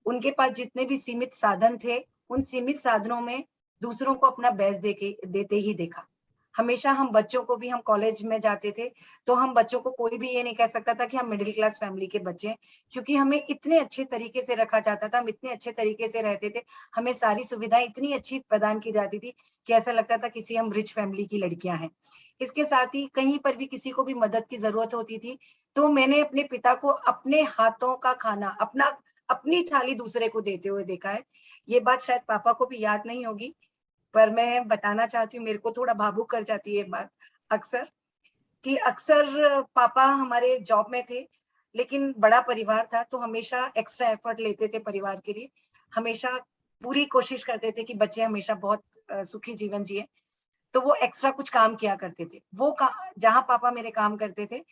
उनके पास जितने भी सीमित साधन थे, उन सीमित साधनों में दूसरों को अपना बेस्ट देते ही देखा. हमेशा हम बच्चों को भी, हम कॉलेज में जाते थे तो हम बच्चों को, कोई भी ये नहीं कह सकता था कि हम मिडिल क्लास फैमिली के बच्चे हैं, क्योंकि हमें इतने अच्छे तरीके से रखा जाता था, हम इतने अच्छे तरीके से रहते थे, हमें सारी सुविधाएं इतनी अच्छी प्रदान की जाती थी कि ऐसा लगता था किसी हम रिच फैमिली की लड़कियां हैं. इसके साथ ही कहीं पर भी किसी को भी मदद की जरूरत होती थी तो मैंने अपने पिता को अपने हाथों का खाना, अपनी थाली दूसरे को देते हुए देखा है. ये बात शायद पापा को भी याद नहीं होगी, पर मैं बताना चाहती हूँ, मेरे को थोड़ा भावुक कर जाती है ये बात अक्सर, कि अक्सर पापा हमारे जॉब में थे लेकिन बड़ा परिवार था तो हमेशा एक्स्ट्रा एफर्ट लेते थे परिवार के लिए. हमेशा पूरी कोशिश करते थे कि बच्चे हमेशा बहुत सुखी जीवन जिए. तो वो एक्स्ट्रा कुछ काम किया करते थे. वो जहाँ पापा मेरे काम करते थे,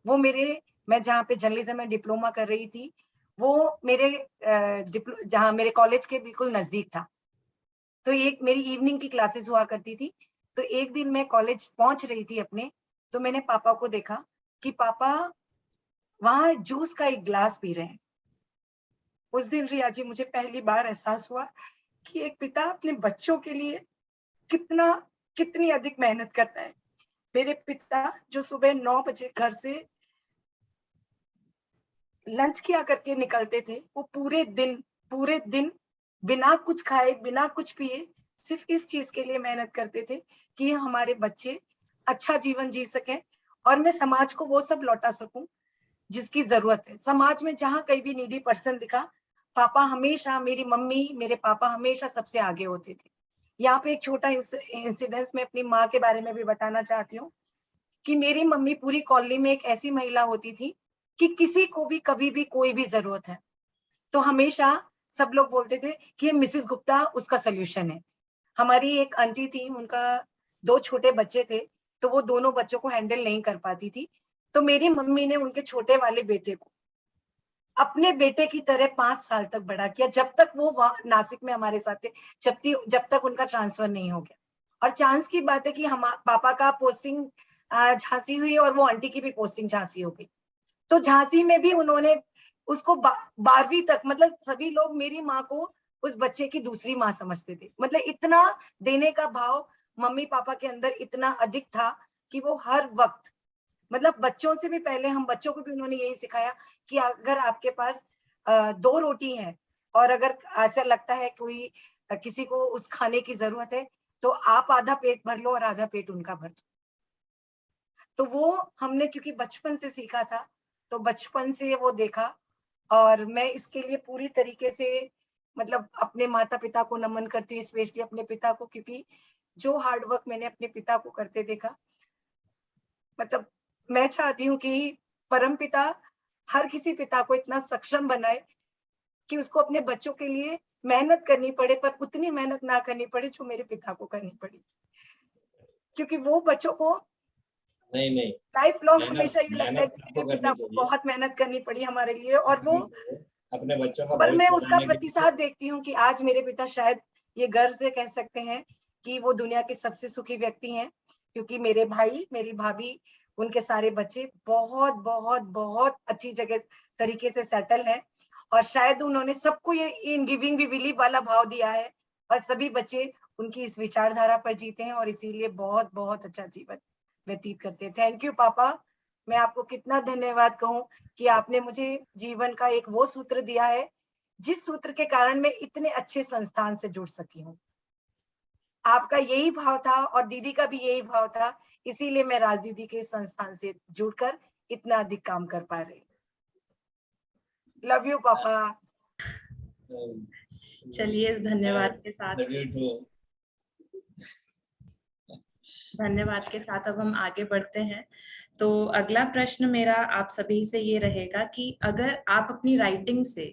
वो मैं जहाँ पे जर्नलिज्म में डिप्लोमा कर रही थी, वो मेरे जहाँ मेरे कॉलेज के बिल्कुल नजदीक था. तो एक मेरी इवनिंग की क्लासेस हुआ करती थी. तो एक दिन मैं कॉलेज पहुंच रही थी अपने, तो मैंने पापा को देखा कि पापा वहां जूस का एक ग्लास पी रहे हैं. उस दिन रिया जी मुझे पहली बार एहसास हुआ कि एक पिता अपने बच्चों के लिए कितनी अधिक मेहनत करता है. मेरे पिता जो सुबह 9 बजे घर से लंच किया करके निकलते थे, वो पूरे दिन बिना कुछ खाए, बिना कुछ पिए, सिर्फ इस चीज के लिए मेहनत करते थे कि हमारे बच्चे अच्छा जीवन जी सकें और मैं समाज को वो सब लौटा सकूं जिसकी जरूरत है. समाज में जहां कहीं भी नीडी पर्सन दिखा, पापा हमेशा, मेरी मम्मी, मेरे पापा हमेशा सबसे आगे होते थे. यहाँ पे एक छोटा इंसिडेंस मैं अपनी माँ के बारे में भी बताना चाहती हूँ कि मेरी मम्मी पूरी कॉलोनी में एक ऐसी महिला होती थी कि किसी को भी कभी भी कोई भी जरूरत है तो हमेशा सब लोग बोलते थे कि ये मिसेस गुप्ता उसका सोल्यूशन है. हमारी एक आंटी थी, उनका 2 छोटे बच्चे थे, तो वो दोनों बच्चों को हैंडल नहीं कर पाती थी. तो मेरी मम्मी ने उनके छोटे वाले बेटे को अपने बेटे की तरह 5 साल तक बड़ा किया, जब तक वो वहाँ नासिक में हमारे साथ थे, जब तक उनका ट्रांसफर नहीं हो गया। और चांस की बात है कि हम पापा का पोस्टिंग झांसी हुई और वो आंटी की भी पोस्टिंग झांसी हो गई। तो झांसी में भी उन्होंने उसको 12वीं तक, मतलब सभी लोग मेरी माँ को उस बच्चे की दूसरी माँ समझते थे। मतलब इतना देने का भाव मम्मी पापा के अंदर इतना अधिक था कि वो हर वक्त, मतलब बच्चों से भी पहले हम बच्चों को भी उन्होंने यही सिखाया कि अगर आपके पास 2 रोटी है और अगर ऐसा लगता है कोई किसी को उस खाने की जरूरत है, तो आप आधा पेट भर लो और आधा पेट उनका भर दो। तो वो हमने क्योंकि बचपन से सीखा था, तो बचपन से वो देखा। और मैं इसके लिए पूरी तरीके से मतलब अपने माता पिता को नमन करती हूँ, स्पेशली अपने पिता को, क्योंकि जो हार्ड वर्क मैंने अपने पिता को करते देखा, मतलब मैं चाहती हूँ कि परम पिता हर किसी पिता को इतना सक्षम बनाए कि उसको अपने बच्चों के लिए मेहनत करनी पड़े, पर उतनी मेहनत ना करनी पड़े जो मेरे पिता को करनी पड़ी, क्योंकि वो बच्चों को नहीं लाइफ लॉन्ग मेहनत हमेशा ये लगता है मेहनत कि सबको मेरे करनी पिता को चाहिए, बहुत मेहनत करनी पड़ी हमारे लिए, और वो, अपने बच्चों का पर मैं भविष्य उसका बनाने के लिए। प्रतिसाद देखती हूँ कि आज मेरे पिता शायद ये गर्व से कह सकते हैं कि वो दुनिया के सबसे सुखी व्यक्ति हैं, क्योंकि मेरे भाई, मेरी भाभी, उनके सारे बच्चे बहुत बहुत बहुत अच्छी जगह तरीके से सेटल है। और शायद उन्होंने सबको ये इन गिविंग वी बिलीव वाला भाव दिया है, और सभी बच्चे उनकी इस विचारधारा पर जीते हैं और इसीलिए बहुत बहुत अच्छा जीवन व्यतीत करते हैं। थैंक यू पापा। मैं आपको कितना धन्यवाद कहूँ कि आपने मुझे जीवन का एक वो सूत्र दिया है जिस सूत्र के कारण मैं इतने अच्छे संस्थान से जुड़ सकी हूँ। आपका यही भाव था और दीदी का भी यही भाव था, इसीलिए मैं राजदीदी के संस्थान से जुड़कर इतना अधिक काम कर पा रही। लव यू पापा। चलिए इस धन्यवाद के साथ अब हम आगे बढ़ते हैं। तो अगला प्रश्न मेरा आप सभी से ये रहेगा कि अगर आप अपनी राइटिंग से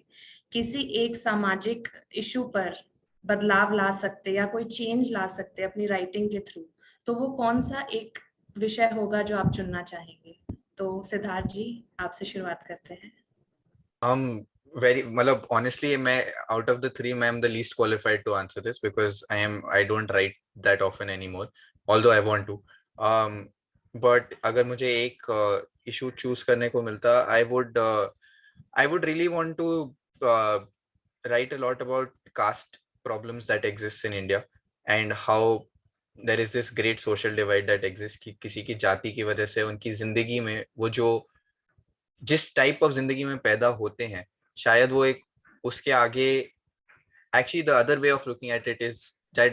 किसी एक सामाजिक इशू पर बदलाव ला सकते या कोई चेंज ला सकते अपनी राइटिंग के थ्रू, तो वो कौन सा एक विषय होगा जो आप चुनना चाहेंगे? तो सिद्धार्थ जी, आपसे शुरुआत करते हैं। मतलब honestly मैं out of the three मैं am the least qualified to answer this because I don't write that often anymore, although I want to. But अगर मुझे एक issue choose करने को मिलता, I would really want to write a lot about caste problems that exists in India and how there is this great social divide that exists कि किसी की जाति की वजह से उनकी जिंदगी में वो जो जिस टाइप ऑफ जिंदगी में पैदा होते हैं, शायद वो एक उसके आगे actually the other way of looking at it is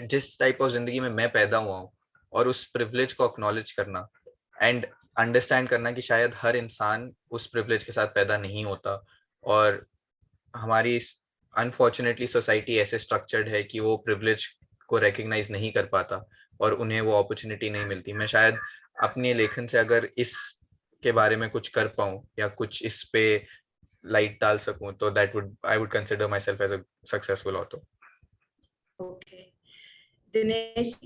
जिस टाइप ऑफ जिंदगी में मैं पैदा हुआ हूँ और उस प्रिविलेज को एक्नॉलेज करना एंड अंडरस्टैंड करना कि शायद हर इंसान उस प्रिविलेज के साथ पैदा नहीं होता और हमारी अनफॉर्चुनेटली सोसाइटी ऐसे स्ट्रक्चर्ड है कि वो प्रिविलेज को रिकग्नाइज नहीं कर पाता और उन्हें वो अपॉर्चुनिटी नहीं मिलती। मैं शायद अपने लेखन से अगर इस के बारे में कुछ कर पाऊं या कुछ इस पे लाइट डाल सकूं तो I would consider myself as a successful author. Okay, Dinesh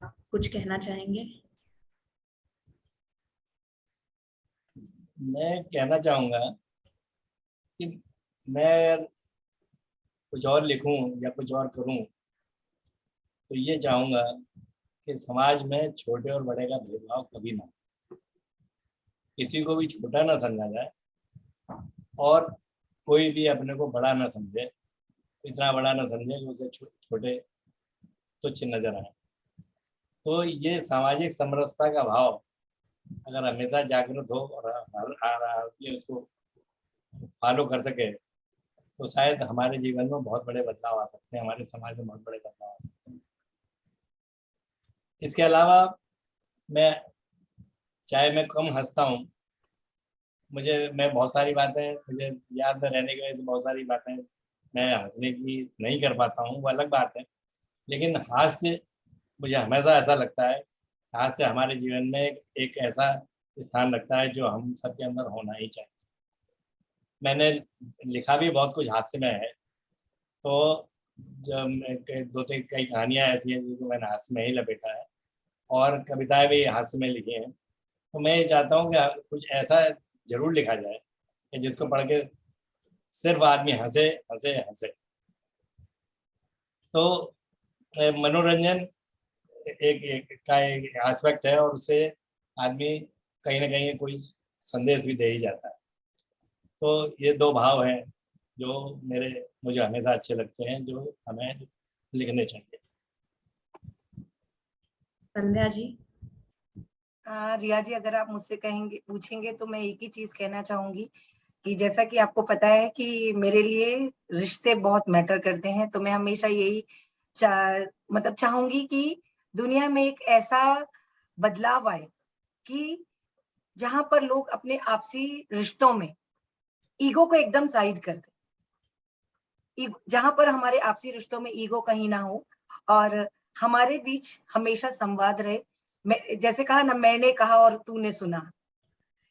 आप कुछ कहना चाहेंगे? मैं कहना चाहूंगा कि मैं कुछ और लिखूं या कुछ और करूं तो ये चाहूंगा कि समाज में छोटे और बड़े का भेदभाव कभी ना, किसी को भी छोटा ना समझा जाए और कोई भी अपने को बड़ा ना समझे, इतना बड़ा ना समझे कि उसे छोटे तुच्छ नजर आए। तो ये सामाजिक समरसता का भाव अगर हमेशा जागृत हो और ये उसको फॉलो कर सके तो शायद हमारे जीवन में बहुत बड़े बदलाव आ सकते हैं, हमारे समाज में बहुत बड़े बदलाव आ सकते हैं। इसके अलावा चाहे मैं कम हंसता हूँ, मैं बहुत सारी बातें मुझे याद न रहने की वजह से बहुत सारी बातें मैं हंसने की नहीं कर पाता हूँ, वो अलग बात है। लेकिन हास्य मुझे हमेशा ऐसा लगता है, हास्य हमारे जीवन में एक ऐसा स्थान रखता है जो हम सबके अंदर होना ही चाहिए। मैंने लिखा भी बहुत कुछ हास्य में है, तो जब कई कहानियाँ ऐसी हैं जिनको मैंने हास्य में ही लपेटा है और कविताएं भी हास्य में लिखी हैं। तो मैं ये चाहता हूँ कि कुछ ऐसा जरूर लिखा जाए कि जिसको पढ़ के सिर्फ आदमी हंसे हंसे हंसे। तो मनोरंजन एक एस्पेक्ट है और उससे आदमी कहीं ना कहीं कोई संदेश भी दे ही जाता है। तो ये दो भाव हैं जो मुझे हमेशा अच्छे लगते हैं, जो हमें लिखने चाहिए। संध्या जी। रिया जी, अगर आप मुझसे पूछेंगे तो मैं एक ही चीज कहना चाहूंगी कि जैसा कि आपको पता है कि मेरे लिए रिश्ते बहुत मैटर करते हैं, तो मैं हमेशा यही मतलब चाहूंगी कि दुनिया में एक ऐसा बदलाव आए कि जहां पर लोग अपने आपसी रिश्तों में ईगो को एकदम साइड कर दें, जहां पर हमारे आपसी रिश्तों में ईगो कहीं ना हो और हमारे बीच हमेशा संवाद रहे। मैं जैसे कहा ना, मैंने कहा और तूने सुना,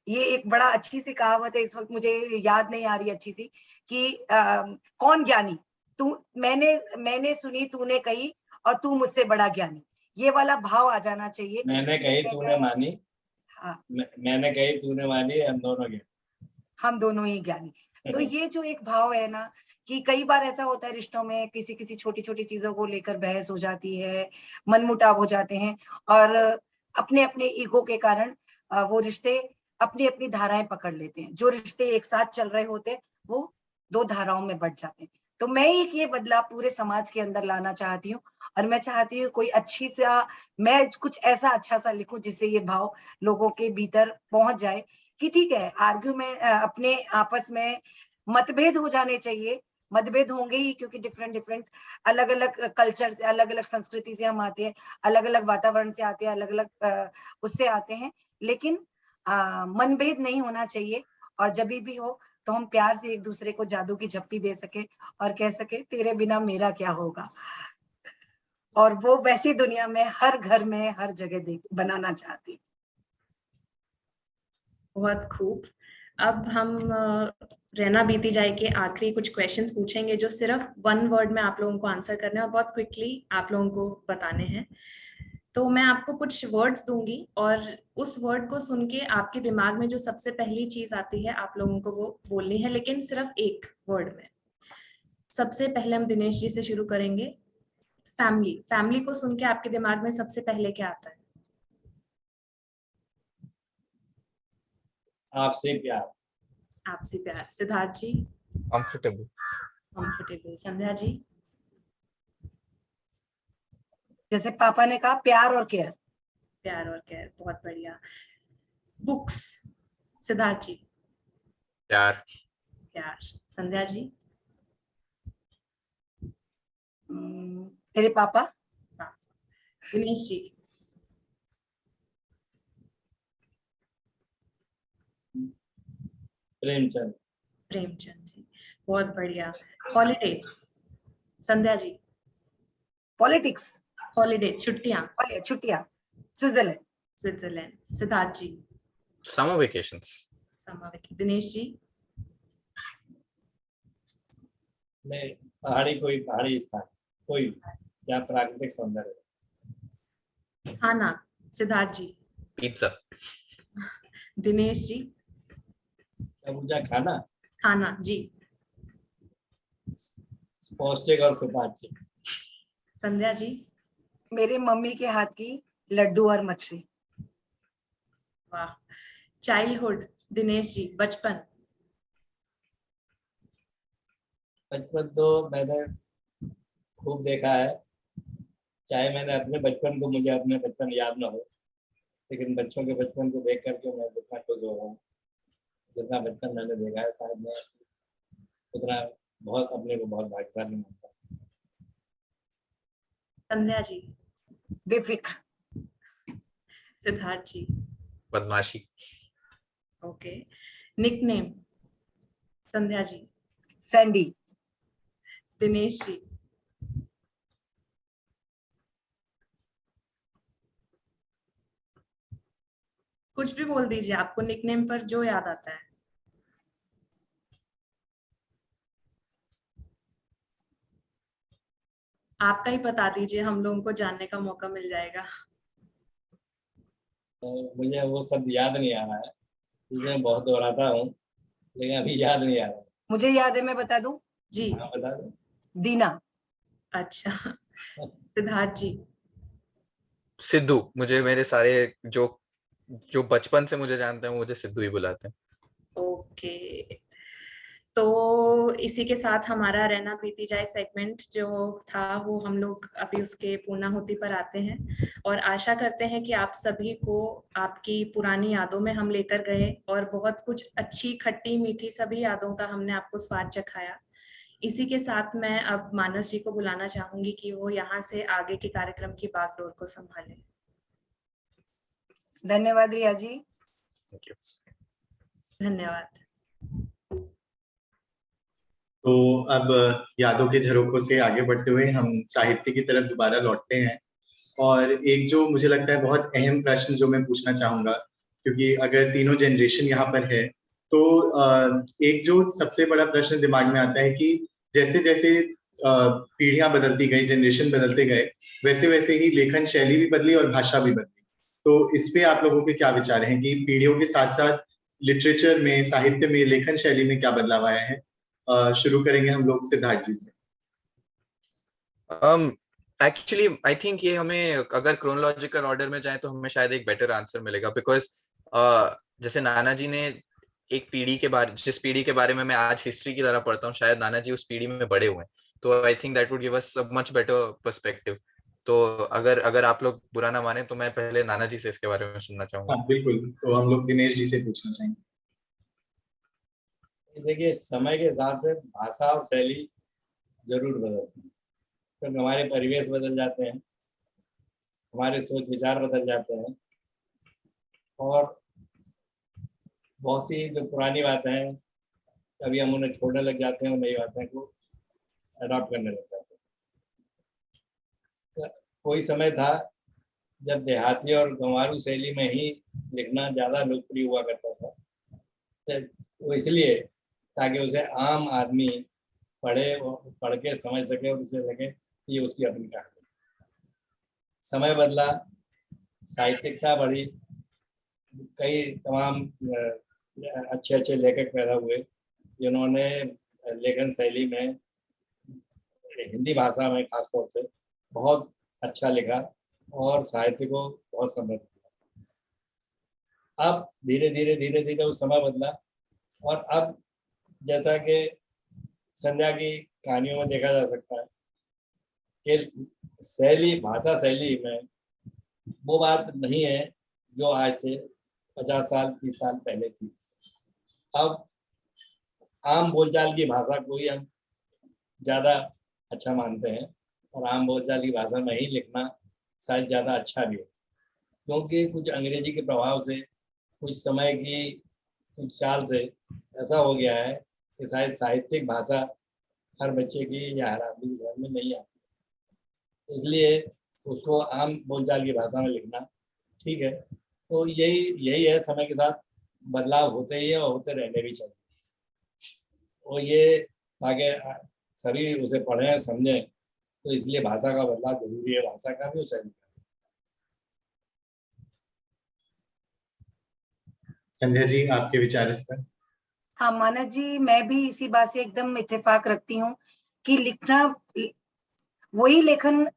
ये एक बड़ा अच्छी सी कहावत है, इस वक्त मुझे याद नहीं आ रही अच्छी सी कि कौन ज्ञानी, तू, मैंने सुनी तूने कही और तू मुझसे बड़ा ज्ञानी, ये वाला भाव आ जाना चाहिए। मैंने कही तूने मानी, हाँ, मैंने कही तूने मानी, हम दोनों ही ज्ञानी। तो ये जो एक भाव है ना कि कई बार ऐसा होता है रिश्तों में, किसी किसी छोटी छोटी चीजों को लेकर बहस हो जाती है, मनमुटाव हो जाते हैं और अपने अपने ईगो के कारण वो रिश्ते अपनी अपनी धाराएं पकड़ लेते हैं। जो रिश्ते एक साथ चल रहे होते हैं वो दो धाराओं में बढ़ जाते हैं। तो मैं एक ये बदलाव पूरे समाज के अंदर लाना चाहती हूँ और मैं चाहती हूँ कोई मैं कुछ ऐसा अच्छा सा लिखूं जिससे ये भाव लोगों के भीतर पहुंच जाए कि ठीक है, आर्ग्यूमेंट अपने आपस में मतभेद हो जाने चाहिए, मतभेद होंगे ही क्योंकि डिफरेंट अलग अलग कल्चर से, अलग अलग संस्कृति से हम आते हैं, अलग अलग वातावरण से आते हैं, अलग अलग उससे आते हैं, लेकिन मनभेद नहीं होना चाहिए। और जब भी हो तो हम प्यार से एक दूसरे को जादू की झप्पी दे सके और कह सके तेरे बिना मेरा क्या होगा। और वो वैसी दुनिया में हर घर में हर जगह बनाना चाहती हूँ। बहुत खूब। अब हम रहना बीती जाए के आखिरी कुछ क्वेश्चंस पूछेंगे जो सिर्फ 1 वर्ड में आप लोगों को आंसर करना है और बहुत क्विकली आप लोगों को बताने हैं। तो मैं आपको कुछ वर्ड्स दूंगी और उस वर्ड को सुन के आपके दिमाग में जो सबसे पहली चीज आती है आप लोगों को वो बोलनी है, लेकिन सिर्फ एक वर्ड में। सबसे पहले हम दिनेश जी से शुरू करेंगे। फैमिली। फैमिली को सुन के आपके दिमाग में सबसे पहले क्या आता है? आपसे प्यार। आपसे प्यार। सिद्धार्थ जी। कंफर्टेबल। कंफर्टेबल। संध्या जी। जैसे पापा ने कहा, प्यार और केयर। प्यार और केयर, बहुत बढ़िया। बुक्स। सिद्धार्थ जी। प्यार। प्यार। संध्या जी। मेरे पापा। दिनेश जी। प्रेमचंद। प्रेमचंद जी, बहुत बढ़िया। Holiday. Sandhya ji. Politics. Holiday, छुट्टियां। छुट्टियां। Switzerland. Switzerland. Siddharth ji. Summer vacations. Summer vacation. Dinesh ji. कोई पहाड़ी स्थान, कोई या प्राकृतिक सौंदर्य। खाना। सिद्धार्थ जी। पिज्जा। दिनेश जी। ऊर्जा खाना। खाना जी। पौष्टिक और सुपाच्य। संध्या जी। मेरे मम्मी के हाथ की लड्डू और मछली। वाह। चाइल्डहुड। दिनेश जी। बचपन। बचपन तो मैंने खूब देखा है, चाहे मैंने अपने बचपन को, मुझे अपने बचपन याद ना हो, लेकिन बच्चों के बचपन को देख करके मैं जितना खुश हो रहा हूँ, जितना बचपन मैंने देखा है, शायद मैं उतना बहुत अपने को बहुत भाग्यशाली मानता हूँ। संध्या जी। बेफिक्र। सिद्धार्थ जी। बदमाशी। Okay. Nickname. Sandhya ji. Sandy. Dinesh ji. कुछ भी बोल दीजिए, आपको निकनेम पर जो याद आता है। आपका ही बता दीजिए, हम लोगों को जानने का मौका मिल जाएगा। तो मुझे वो सब याद नहीं आ रहा है, जिसे मैं बहुत दोहराता हूँ, लेकिन अभी याद नहीं आ रहा है। मुझे याद है, मैं बता दूं, जी। हाँ बता दो। दीना। अच्छा, सिद्धार्थ जी। सिद्धू। मुझे मेरे सारे जो जो बचपन से मुझे जानते हैं वो मुझे सिद्धू ही बुलाते हैं। ओके, तो इसी के साथ हमारा रहना बीती जाए सेगमेंट जो था वो हम लोग अभी उसके पूर्णाहुति पर आते हैं, और आशा करते हैं कि आप सभी को आपकी पुरानी यादों में हम लेकर गए और बहुत कुछ अच्छी खट्टी मीठी सभी यादों का हमने आपको स्वाद चखाया। इसी के साथ मैं अब मानस जी को बुलाना चाहूंगी कि वो यहाँ से आगे के कार्यक्रम की बागडोर को संभालें। धन्यवाद रिया जी। Thank you. धन्यवाद। तो अब यादों के झरोखों से आगे बढ़ते हुए हम साहित्य की तरफ दोबारा लौटते हैं, और एक जो मुझे लगता है बहुत अहम प्रश्न जो मैं पूछना चाहूंगा, क्योंकि अगर तीनों जनरेशन यहाँ पर है, तो एक जो सबसे बड़ा प्रश्न दिमाग में आता है कि जैसे जैसे पीढ़ियां बदलती गई, जनरेशन बदलते गए, वैसे वैसे ही लेखन शैली भी बदली और भाषा भी बदली। तो इस पे आप लोगों के क्या विचार हैं कि पीढ़ियों के साथ साथ लिटरेचर में, साहित्य में, लेखन शैली में क्या बदलाव आया है? शुरू करेंगे हम लोग सिद्धार्थ जी से। एक्चुअली आई थिंक ये हमें अगर क्रोनोलॉजिकल ऑर्डर में जाए तो हमें शायद एक बेटर आंसर मिलेगा, बिकॉज जैसे नाना जी ने एक पीढ़ी के बारे, जिस पीढ़ी के बारे में मैं आज हिस्ट्री की तरह पढ़ता हूँ, शायद नाना जी उस पीढ़ी में बड़े हुए हैं, तो I think that would give us a much better perspective. तो अगर अगर आप लोग बुरा ना माने तो मैं पहले नाना जी से इसके बारे में सुनना चाहूंगा। हाँ बिल्कुल, तो हम लोग दिनेश जी से पूछना चाहेंगे। देखिए, समय के हिसाब से भाषा और शैली जरूर बदलती है, क्योंकि हमारे परिवेश बदल जाते हैं, हमारे सोच विचार बदल जाते हैं, और बहुत सी जो पुरानी बातें हैं कभी हम उन्हें छोड़ने लग जाते हैं और नई बातें को अडॉप्ट करने लग जाते हैं। तो कोई समय था जब देहाती और गंवारू शैली में ही लिखना ज़्यादा लोकप्रिय हुआ करता था, तो वो इसलिए ताकि उसे आम आदमी पढ़े और पढ़ के समझ सके और उसे लगे कि ये उसकी अपनी कहानी। समय बदला, साहित्यिकता बढ़ी, कई तमाम अच्छे अच्छे लेखक पैदा हुए जिन्होंने लेखन शैली में, हिंदी भाषा में खासतौर से बहुत अच्छा लिखा और साहित्य को बहुत समृद्ध किया। अब धीरे धीरे धीरे धीरे वो समय बदला, और अब जैसा कि संध्या की कहानियों में देखा जा सकता है कि शैली, भाषा शैली में वो बात नहीं है जो आज से 50 साल 30 साल पहले थी। अब आम बोलचाल की भाषा को ही हम ज़्यादा अच्छा मानते हैं, और आम बोलचाल की भाषा में ही लिखना शायद ज़्यादा अच्छा भी है, क्योंकि कुछ अंग्रेजी के प्रभाव से, कुछ समय की कुछ चाल से ऐसा हो गया है कि शायद साहित्यिक भाषा हर बच्चे की या हर आदमी की समझ में नहीं आती, इसलिए उसको आम बोलचाल की भाषा में लिखना ठीक है। तो यही है, समय के साथ बदलाव होते ही है और होते रहने भी चाहिए, और ये ताकि सभी उसे पढ़ें और समझें, तो इसलिए भाषा का बदलाव जरूरी है, भाषा का भी और शैली का। संध्या जी, आपके विचार इस पर? हाँ मानस जी, मैं भी इसी बात से एकदम इत्तेफाक रखती हूँ कि लिखना, वही लेखन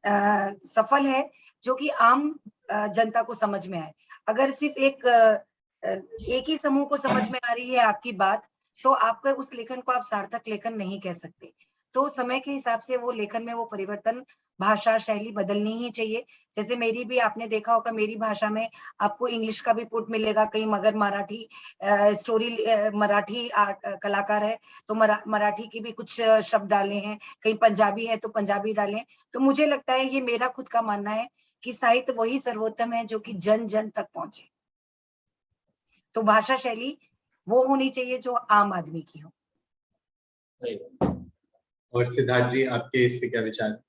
सफल है जो कि आम जनता को समझ में आए। अगर सिर्फ एक ही समूह को समझ में आ रही है आपकी बात, तो आपका उस लेखन को आप सार्थक लेखन नहीं कह सकते। तो समय के हिसाब से वो लेखन में वो परिवर्तन, भाषा शैली बदलनी ही चाहिए। जैसे मेरी भी, आपने देखा होगा मेरी भाषा में आपको इंग्लिश का भी पुट मिलेगा कहीं, मगर मराठी स्टोरी, मराठी कलाकार है तो मराठी की भी कुछ शब्द डाले हैं, कहीं पंजाबी है तो पंजाबी डाले। तो मुझे लगता है, ये मेरा खुद का मानना है कि साहित्य वही सर्वोत्तम है जो कि जन जन तक पहुंचे। तो भाषा शैली वो होनी चाहिए जो आम आदमी की हो। और सिद्धार्थ जी, आपके इस पे क्या विचार?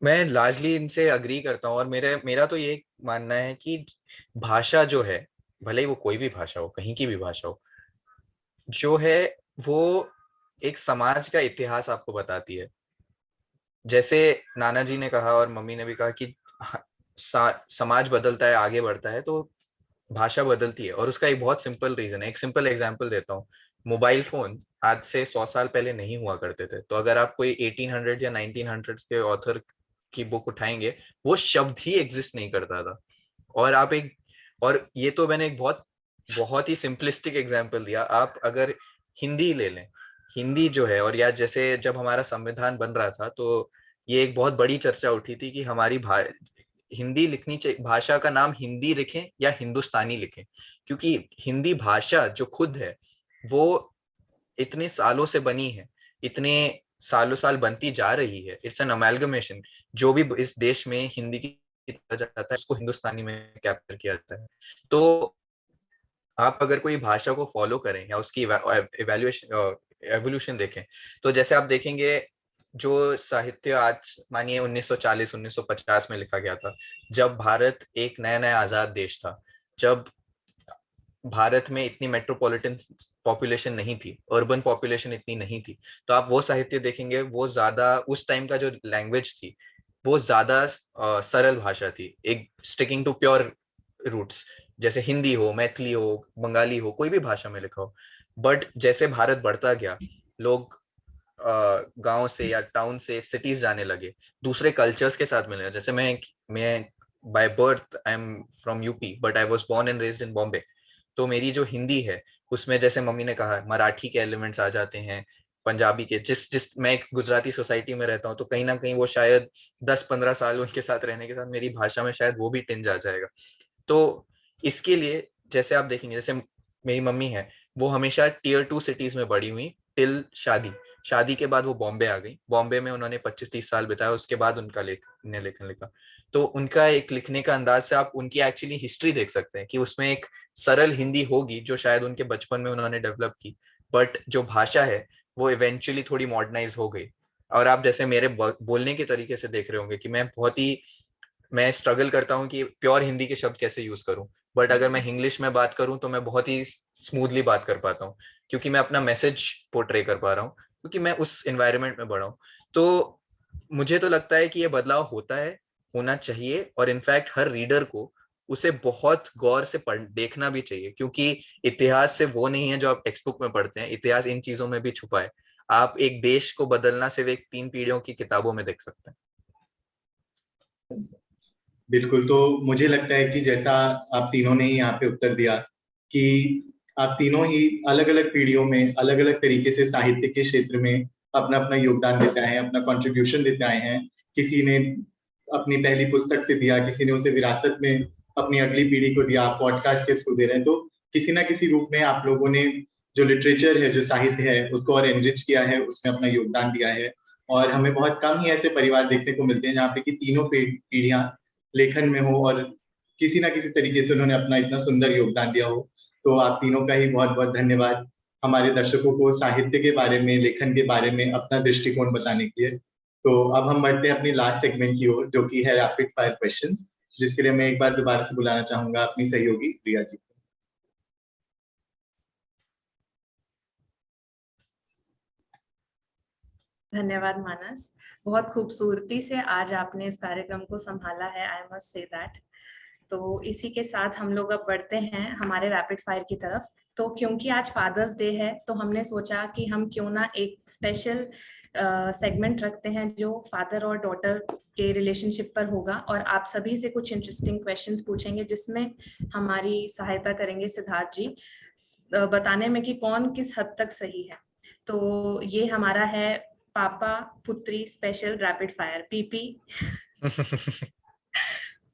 मैं लार्जली इनसे अग्री करता हूँ, और मेरा तो ये मानना है कि भाषा जो है, भले ही वो कोई भी भाषा हो, कहीं की भी भाषा हो, जो है वो एक समाज का इतिहास आपको बताती है। जैसे नाना जी ने कहा और मम्मी ने भी कहा कि समाज बदलता है, आगे बढ़ता है, तो भाषा बदलती है। और उसका एक बहुत सिंपल रीजन है, एक सिंपल एग्जांपल देता हूँ। मोबाइल फोन आज से 100 साल पहले नहीं हुआ करते थे। तो अगर आप कोई 1800 या 1900 के ऑथर की बुक उठाएंगे, वो शब्द ही एग्जिस्ट नहीं करता था। और आप एक, और ये तो मैंने एक बहुत बहुत ही सिंपलिस्टिक एग्जांपल दिया। आप अगर हिंदी ले लें, हिंदी जो है, और या जैसे जब हमारा संविधान बन रहा था तो ये एक बहुत बड़ी चर्चा उठी थी कि हमारी हिंदी लिखनी चाहिए, भाषा का नाम हिंदी लिखें या हिंदुस्तानी लिखें, क्योंकि हिंदी भाषा जो खुद है वो इतने सालों से बनी है, इतने सालों साल बनती जा रही है। It's an amalgamation. जो भी इस देश में हिंदी की जाता है उसको हिंदुस्तानी में कैप्चर किया जाता है। तो आप अगर कोई भाषा को फॉलो करें या उसकी इवैल्यूएशन एवोल्यूशन देखें, तो जैसे आप देखेंगे जो साहित्य आज मानिए 1940 1950 में लिखा गया था, जब भारत एक नया नया आजाद देश था, जब भारत में इतनी मेट्रोपॉलिटन पॉपुलेशन नहीं थी, अर्बन पॉपुलेशन इतनी नहीं थी, तो आप वो साहित्य देखेंगे, वो ज्यादा उस टाइम का जो लैंग्वेज थी वो ज्यादा सरल भाषा थी, एक स्टिकिंग टू प्योर रूट्स। जैसे हिंदी हो, मैथिली हो, बंगाली हो, कोई भी भाषा में लिखा हो। बट जैसे भारत बढ़ता गया, लोग गांव से या टाउन से सिटीज जाने लगे, दूसरे कल्चर्स के साथ मिलने लगे। जैसे मैं by birth I am from UP, but I was born and raised in Bombay. तो मेरी जो हिंदी है उसमें, जैसे मम्मी ने कहा, मराठी के एलिमेंट्स आ जाते हैं, पंजाबी के। जिस मैं एक गुजराती सोसाइटी में रहता हूँ, तो कहीं ना कहीं वो शायद 10-15 साल उनके साथ रहने के साथ मेरी भाषा में शायद वो भी टिंज आ जाएगा। तो इसके लिए जैसे आप देखेंगे, जैसे मेरी मम्मी है, वो हमेशा टियर 2 सिटीज में बड़ी हुई टिल शादी के बाद वो बॉम्बे आ गई। बॉम्बे में उन्होंने 25-30 साल बिताया, उसके बाद उनका लेखन लिखा। तो उनका एक लिखने का अंदाज से आप उनकी एक्चुअली हिस्ट्री देख सकते हैं कि उसमें एक सरल हिंदी होगी जो शायद उनके बचपन में उन्होंने डेवलप की, बट जो भाषा है वो इवेंचुअली थोड़ी मॉडर्नाइज हो गई। और आप जैसे मेरे बोलने के तरीके से देख रहे होंगे कि मैं स्ट्रगल करता हूँ कि प्योर हिंदी के शब्द कैसे यूज करूं, बट अगर मैं इंग्लिश में बात करूं तो मैं बहुत ही स्मूथली बात कर पाता हूँ, क्योंकि मैं अपना मैसेज पोर्ट्रे कर पा रहा हूँ, क्योंकि मैं उस एनवायरनमेंट में बड़ा हूँ। तो मुझे तो लगता है कि ये बदलाव होता है, होना चाहिए, और इनफैक्ट हर रीडर को उसे बहुत गौर से देखना भी चाहिए, क्योंकि इतिहास से वो नहीं है जो आप टेक्स्ट बुक में पढ़ते हैं, इतिहास इन चीजों में भी छुपा है। आप एक देश को बदलना सिर्फ एक 3 पीढ़ियों की किताबों में देख सकते हैं। बिल्कुल। तो मुझे लगता है कि जैसा आप तीनों ने ही यहाँ पे उत्तर दिया कि आप तीनों ही अलग अलग पीढ़ियों में अलग अलग तरीके से साहित्य के क्षेत्र में अपना अपना योगदान देते आए हैं, अपना कंट्रीब्यूशन देते आए हैं। किसी ने अपनी पहली पुस्तक से दिया, किसी ने उसे विरासत में अपनी अगली पीढ़ी को दिया, पॉडकास्ट के थ्रू दे रहे हैं। तो किसी ना किसी रूप में आप लोगों ने जो लिटरेचर है, जो साहित्य है, उसको और एनरिच किया है, उसमें अपना योगदान दिया है। और हमें बहुत कम ही ऐसे परिवार देखने को मिलते हैं जहाँ पे कि तीनों पीढ़ियां लेखन में हो और किसी ना किसी तरीके से उन्होंने अपना इतना सुंदर योगदान दिया हो। तो आप तीनों का ही बहुत बहुत धन्यवाद हमारे दर्शकों को साहित्य के बारे में, लेखन के बारे में अपना दृष्टिकोण बताने के लिए। तो अब हम बढ़ते हैं अपनी लास्ट सेगमेंट की ओर, जो कि है रैपिड फायर क्वेश्चंस, जिसके लिए मैं एक बार दोबारा से बुलाना चाहूंगा अपनी सहयोगी प्रिया जी को। धन्यवाद मानस, बहुत खूबसूरती से आज आपने इस कार्यक्रम को संभाला है, आई मस्ट से दैट। तो इसी के साथ हम लोग अब बढ़ते हैं हमारे रैपिड फायर की तरफ। तो क्योंकि आज फादर्स डे है, तो हमने सोचा कि हम क्यों ना एक स्पेशल सेगमेंट रखते हैं जो फादर और डॉटर के रिलेशनशिप पर होगा, और आप सभी से कुछ इंटरेस्टिंग क्वेश्चंस पूछेंगे जिसमें हमारी सहायता करेंगे सिद्धार्थ जी बताने में कि कौन किस हद तक सही है। तो ये हमारा है पापा पुत्री स्पेशल रैपिड फायर, पीपी।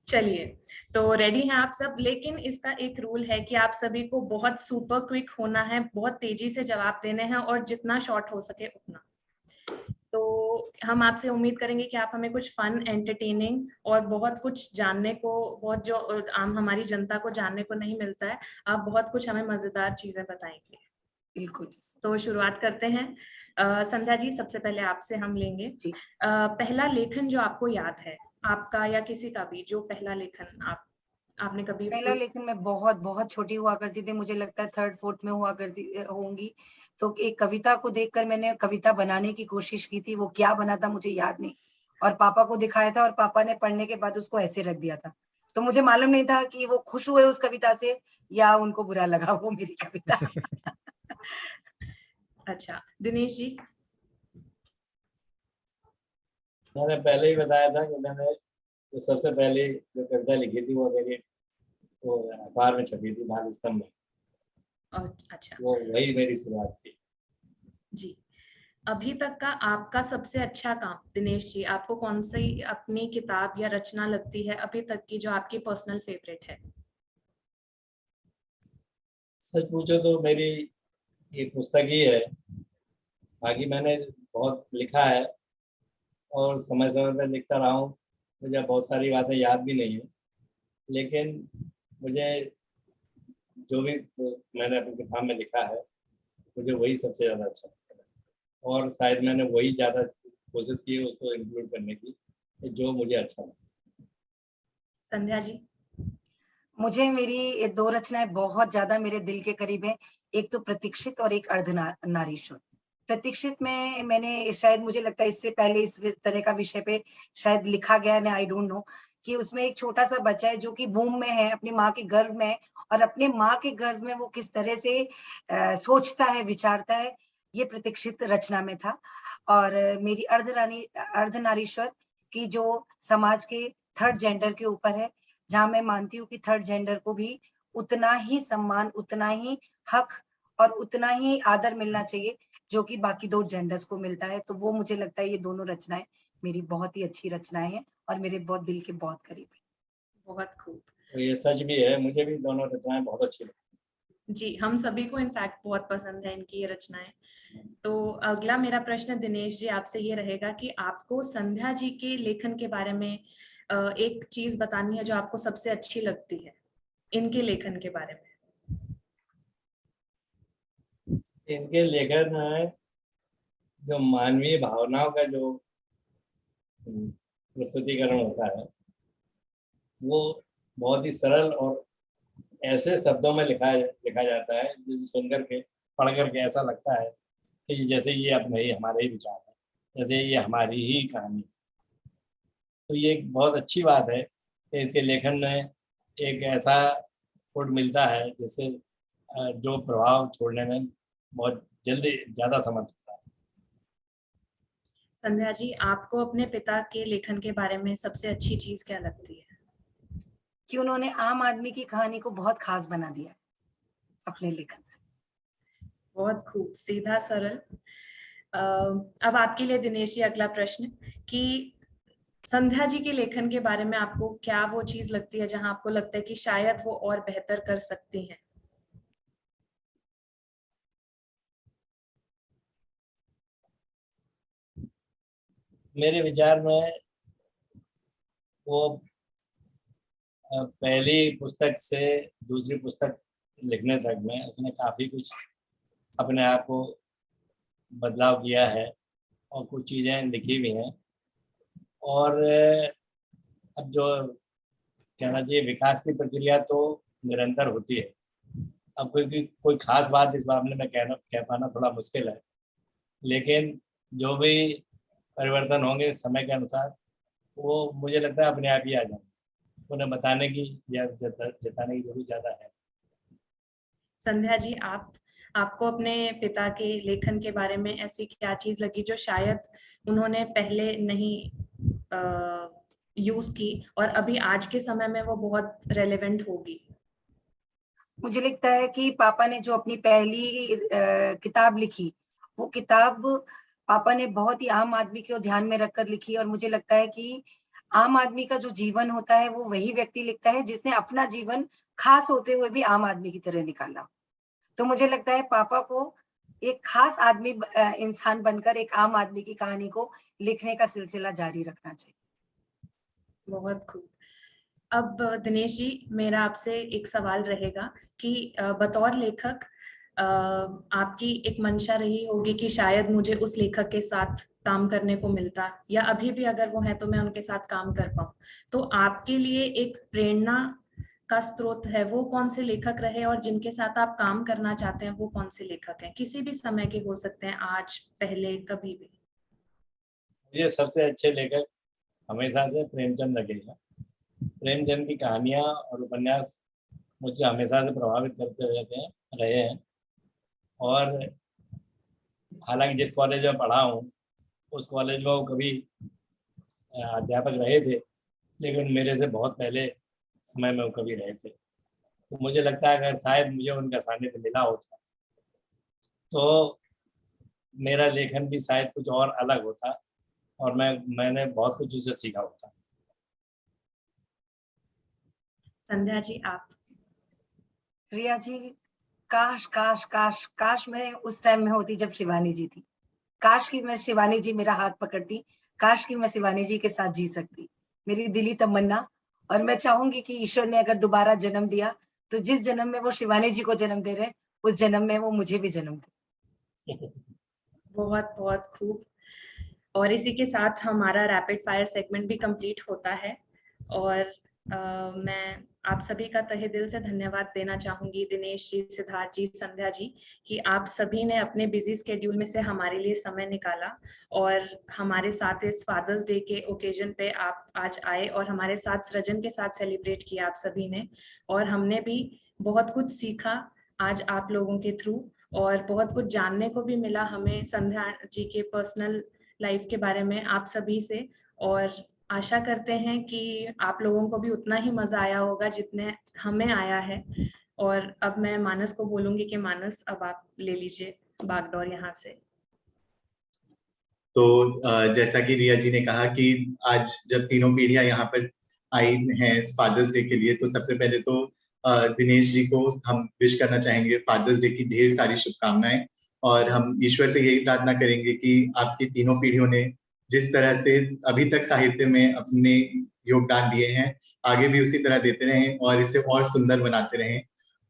चलिए, तो रेडी हैं आप सब, लेकिन इसका एक रूल है कि आप सभी को बहुत सुपर क्विक होना है, बहुत तेजी से जवाब देने हैं, और जितना शॉर्ट हो सके उतना। तो हम आपसे उम्मीद करेंगे कि आप हमें कुछ फन, एंटरटेनिंग और बहुत कुछ जानने को, बहुत जो आम हमारी जनता को जानने को नहीं मिलता है, आप बहुत कुछ हमें मजेदार चीजें बताएंगे। बिल्कुल। तो शुरुआत करते हैं। संध्या जी, सबसे पहले आपसे हम लेंगे। पहला लेखन जो आपको याद है, आपका या किसी का भी, जो पहला लेखन आपने कभी। पहला लेखन मैं बहुत बहुत छोटी हुआ करती थी, मुझे लगता है 3rd 4th में हुआ करती होंगी। तो एक कविता को देखकर मैंने कविता बनाने की कोशिश की थी, वो क्या बना था मुझे याद नहीं, और पापा को दिखाया था और पापा ने पढ़ने के बाद उसको ऐसे रख दिया था। तो मुझे मालूम नहीं था कि वो खुश हुए उस कविता से या उनको बुरा लगा वो मेरी कविता। अच्छा, दिनेश जी। मैंने पहले ही बताया था कि मैंने जो सबसे पहले जो कविता लिखी थी वो मेरी वो अखबार में छपी थी, बाल स्तंभ में। अच्छा वो वही मेरी शुरुआत थी। जी। अभी तक का आपका सबसे अच्छा काम दिनेश जी, आपको कौन सी अपनी किताब या रचना लगती है अभी तक की जो आपकी पर्सनल फेवरेट है? सच पूछो तो मेरी एक पुस्तक ही है। बाकी मैंने बहुत लिखा है और समय समय पर लिखता रहा हूँ। मुझे बहुत सारी बातें याद भी नहीं है, लेकिन मुझे जो भी मैंने अपनी किताब में लिखा है मुझे वही सबसे ज़्यादा अच्छा लगता है, और शायद मैंने वही ज़्यादा कोशिश की है उसको इंक्लूड करने की जो मुझे अच्छा लगा। संध्या जी। मुझे मेरी ये 2 रचनाएँ बहुत ज़्यादा मेरे दिल के करीब हैं। एक तो प्रतीक्षित और एक अर्धनारीश्वर। प्रतीक्षित में मैंने शायद मुझे लगता है इससे पहले इस तरह का विषय पे शायद लिखा गया है, आई डोंट नो, कि उसमें एक छोटा-सा बच्चा है जो कि वूम्ब में है, अपनी माँ के गर्भ में है और अपने माँ के गर्भ में वो किस तरह से सोचता है, विचारता है, ये प्रतीक्षित रचना में था। और मेरी अर्धनारीश्वर की जो समाज के थर्ड जेंडर के ऊपर है, जहाँ मैं मानती हूँ कि थर्ड जेंडर को भी उतना ही सम्मान, उतना ही हक और उतना ही आदर मिलना चाहिए, जो कि बाकी 2 जेंडर्स को मिलता है। तो वो मुझे लगता है ये दोनों रचनाएँ मेरी बहुत ही अच्छी रचनाएँ हैं और मेरे बहुत दिल के बहुत करीब हैं। बहुत खूब। तो ये सच भी है, मुझे भी दोनों रचनाएं बहुत अच्छी लगती जी, हम सभी को इनफैक्ट बहुत पसंद है इनकी ये रचनाएं। तो अगला मेरा प्रश्न दिनेश जी आपसे ये रहेगा कि आपको संध्या जी के लेखन के बारे में एक चीज बतानी है जो आपको सबसे अच्छी लगती है इनके लेखन के बारे में। हैं। इनके लेखन में जो मानवीय भावनाओं का जो प्रस्तुतिकरण होता है वो बहुत ही सरल और ऐसे शब्दों में लिखा जाता है जिसे सुनकर के पढ़ करके ऐसा लगता है कि जैसे ये अपने ही हमारे ही विचार है, जैसे ये हमारी ही कहानी। तो ये एक बहुत अच्छी बात है कि इसके लेखन में एक ऐसा फुट मिलता है जिससे जो प्रभाव छोड़ने में बहुत जल्दी ज़्यादा समर्थ होता है। संध्या जी, आपको अपने पिता के लेखन के बारे में सबसे अच्छी चीज क्या लगती है? कि उन्होंने आम आदमी की कहानी को बहुत खास बना दिया अपने लेखन से। बहुत खूब, सीधा सरल। अब आपके लिए दिनेश जी अगला प्रश्न कि संध्या जी के लेखन के बारे में आपको क्या वो चीज लगती है जहां आपको लगता है कि शायद वो और बेहतर कर सकती हैं? मेरे विचार में वो पहली पुस्तक से दूसरी पुस्तक लिखने तक में उसने काफ़ी कुछ अपने आप को बदलाव किया है और कुछ चीज़ें लिखी भी हैं। और अब जो कहना चाहिए विकास की प्रक्रिया तो निरंतर होती है। अब कोई खास बात इस मामले में कह पाना थोड़ा मुश्किल है, लेकिन जो भी परिवर्तन होंगे समय के अनुसार वो मुझे लगता है अपने आप ही आ जाएंगे। उन्हें बताने की या जताने की जरूरत ज़्यादा है। संध्या जी, आपको अपने पिता के लेखन के बारे में ऐसी क्या चीज लगी जो शायद उन्होंने पहले नहीं यूज की और अभी आज के समय में वो बहुत रेलेवेंट होगी? मुझे लगता है कि पापा ने जो अपनी पहली किताब लिखी, वो किताब पापा ने बहुत ही आम आदमी को ध्यान में रखकर लिखी और मुझे लगता है कि आम आदमी का जो जीवन होता है, वो वही व्यक्ति लिखता है जिसने अपना जीवन खास होते हुए भी आम आदमी की तरह निकाला। तो मुझे लगता है पापा को एक खास आदमी इंसान बनकर एक आम आदमी की कहानी को लिखने का सिलसिला जारी रखना चाहिए। बहुत खूब। अब दिनेश जी, मेरा आपसे एक सवाल रहेगा कि बतौर लेखक आपकी एक मंशा रही होगी कि शायद मुझे उस लेखक के साथ काम करने को मिलता, या अभी भी अगर वो है तो मैं उनके साथ काम कर पाऊं। तो आपके लिए एक प्रेरणा का स्रोत है वो कौन से लेखक रहे और जिनके साथ आप काम करना चाहते हैं वो कौन से लेखक हैं? किसी भी समय के हो सकते हैं, आज, पहले, कभी भी। ये सबसे अच्छे लेखक हमेशा से प्रेमचंद लगेगा। प्रेमचंद की कहानियाँ और उपन्यास मुझे हमेशा से प्रभावित करते रहे हैं। और हालांकि जिस कॉलेज में पढ़ा हूँ उस कॉलेज में वो कभी अध्यापक रहे थे, लेकिन मेरे से बहुत पहले समय में वो कभी रहे थे। तो मुझे लगता है अगर शायद मुझे उनका सानिध्य मिला होता तो मेरा लेखन भी शायद कुछ और अलग होता और मैंने बहुत कुछ उससे सीखा होता। संध्या जी आप। रिया जी, काश काश काश काश मैं उस टाइम में होती जब शिवानी जी थी। काश कि मैं शिवानी जी मेरा हाथ पकड़ती, काश कि मैं शिवानी जी के साथ जी सकती। मेरी दिली तमन्ना, और मैं चाहूंगी कि ईश्वर ने अगर दोबारा जन्म दिया तो जिस जन्म में वो शिवानी जी को जन्म दे रहे उस जन्म में वो मुझे भी जन्म दे। बहुत बहुत खूब। और इसी के साथ हमारा रैपिड फायर सेगमेंट भी कंप्लीट होता है और मैं आप सभी का तहे दिल से धन्यवाद देना चाहूंगी, दिनेश जी, सिद्धार्थ जी, संध्या जी, कि आप सभी ने अपने बिजी स्केड्यूल में से हमारे लिए समय निकाला और हमारे साथ इस फादर्स डे के ओकेजन पे आप आज आए और हमारे साथ सृजन के साथ सेलिब्रेट किया आप सभी ने। और हमने भी बहुत कुछ सीखा आज आप लोगों के थ्रू और बहुत कुछ जानने को भी मिला हमें संध्या जी के पर्सनल लाइफ के बारे में आप सभी से। और आशा करते हैं कि आप लोगों को भी उतना ही मजा आया होगा जितने हमें आया है। और अब मैं मानस को बोलूंगी कि मानस अब आप ले लीजिए बागडोर यहाँ से। तो जैसा कि रिया जी ने कहा कि आज जब तीनों पीढ़ियां यहाँ पर आई हैं फादर्स डे के लिए, तो सबसे पहले तो दिनेश जी को हम विश करना चाहेंगे फादर्स डे की ढेर सारी शुभकामनाएं। और हम ईश्वर से यही प्रार्थना करेंगे कि आपकी तीनों पीढ़ियों ने जिस तरह से अभी तक साहित्य में अपने योगदान दिए हैं, आगे भी उसी तरह देते रहें और इसे और सुंदर बनाते रहें।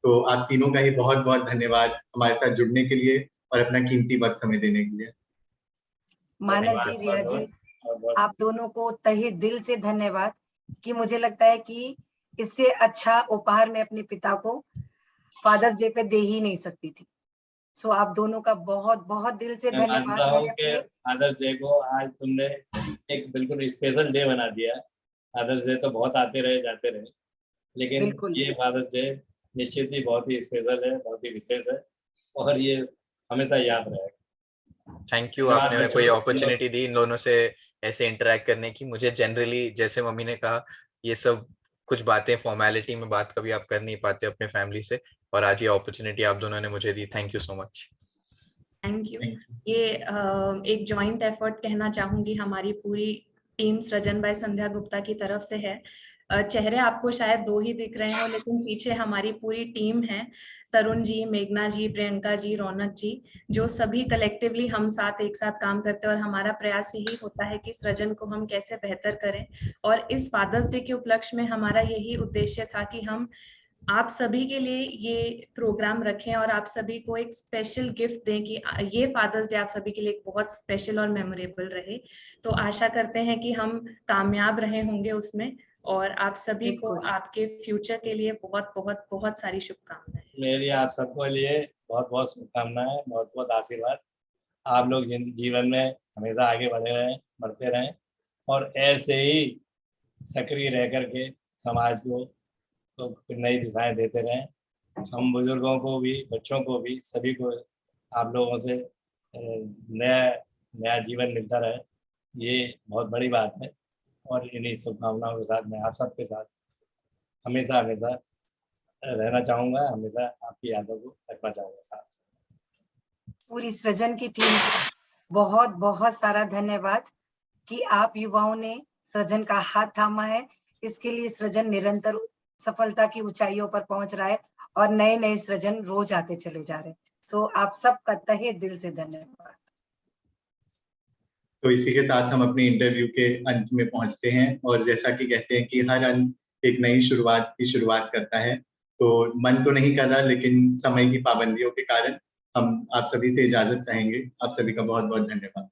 तो आप तीनों का ही बहुत बहुत धन्यवाद हमारे साथ जुड़ने के लिए और अपना कीमती वक्त हमें देने के लिए। मानस जी, रिया जी, आप दोनों को तहे दिल से धन्यवाद कि मुझे लगता है कि इससे अच्छा उपहार मैं अपने पिता को फादर्स डे पे दे ही नहीं सकती थी। सो आप दोनों का बहुत बहुत दिल से मैं धन्यवाद। मानता हूँ कि फादर्स डे को आज तुमने एक बिल्कुल स्पेशल डे बना दिया। फादर्स डे तो बहुत आते रहे जाते रहे, लेकिन बिल्कुल ये फादर्स डे निश्चित ही बहुत ही स्पेशल है, बहुत ही विशेष है और ये हमेशा याद रहेगा। थैंक यू, आपने मेरे को ये अपॉर्चुनिटी दी इन दोनों से ऐसे इंटरेक्ट करने की। मुझे जनरली जैसे मम्मी ने कहा ये सब कुछ बातें फॉर्मेलिटी में बात कभी आप कर नहीं पाते अपने फैमिली से, और आज ये अपॉर्चुनिटी आप दोनों ने मुझे दी। Thank you so much. Thank you. ये एक जॉइंट एफर्ट कहना चाहूंगी हमारी पूरी टीम सृजन बाय संध्या गुप्ता की तरफ से है। चेहरे आपको शायद दो ही दिख रहे हो, लेकिन पीछे हमारी पूरी टीम है, तरुण जी, मेघना जी, प्रियंका जी, रौनक जी, जो सभी कलेक्टिवली हम साथ एक साथ काम करते हैं और हमारा प्रयास यही होता है कि सृजन को हम कैसे बेहतर करें। और इस फादर्स डे के उपलक्ष्य में हमारा यही उद्देश्य था कि हम आप सभी के लिए ये प्रोग्राम रखें और आप सभी को एक स्पेशल गिफ्ट दें कि ये फादर्स डे आप सभी के लिए एक बहुत स्पेशल और मेमोरेबल रहे। तो आशा करते हैं कि हम कामयाब रहे होंगे उसमें और आप सभी को आपके फ्यूचर के लिए बहुत बहुत बहुत सारी शुभकामनाएं। मेरी आप सबको लिए बहुत बहुत शुभकामनाएं, बहुत बहुत आशीर्वाद। आप लोग जीवन में हमेशा आगे बढ़ते रहें और ऐसे ही सक्रिय रह करके समाज को तो नई दिशाएं देते रहें। हम बुजुर्गों को भी, बच्चों को भी, सभी को आप लोगों से नया जीवन मिलता रहे, ये बहुत बड़ी बात है। और इन्हीं शुभकामनाओं के साथ मैं आप सबके साथ हमेशा हमेशा रहना चाहूँगा, हमेशा आपकी यादों को रखना चाहूँगा साथ। पूरी सृजन की टीम को बहुत बहुत सारा धन्यवाद कि आप युवाओं ने सृजन का हाथ थामा है। इसके लिए सृजन निरंतर सफलता की ऊंचाइयों पर पहुंच रहा है और नए नए सृजन रोज आते चले जा रहे हैं। तो आप सबका तहे दिल से धन्यवाद। तो इसी के साथ हम अपने इंटरव्यू के अंत में पहुंचते हैं और जैसा कि कहते हैं कि हर अंत एक नई शुरुआत की शुरुआत करता है, तो मन तो नहीं कर रहा लेकिन समय की पाबंदियों के कारण हम आप सभी से इजाजत चाहेंगे। आप सभी का बहुत बहुत धन्यवाद।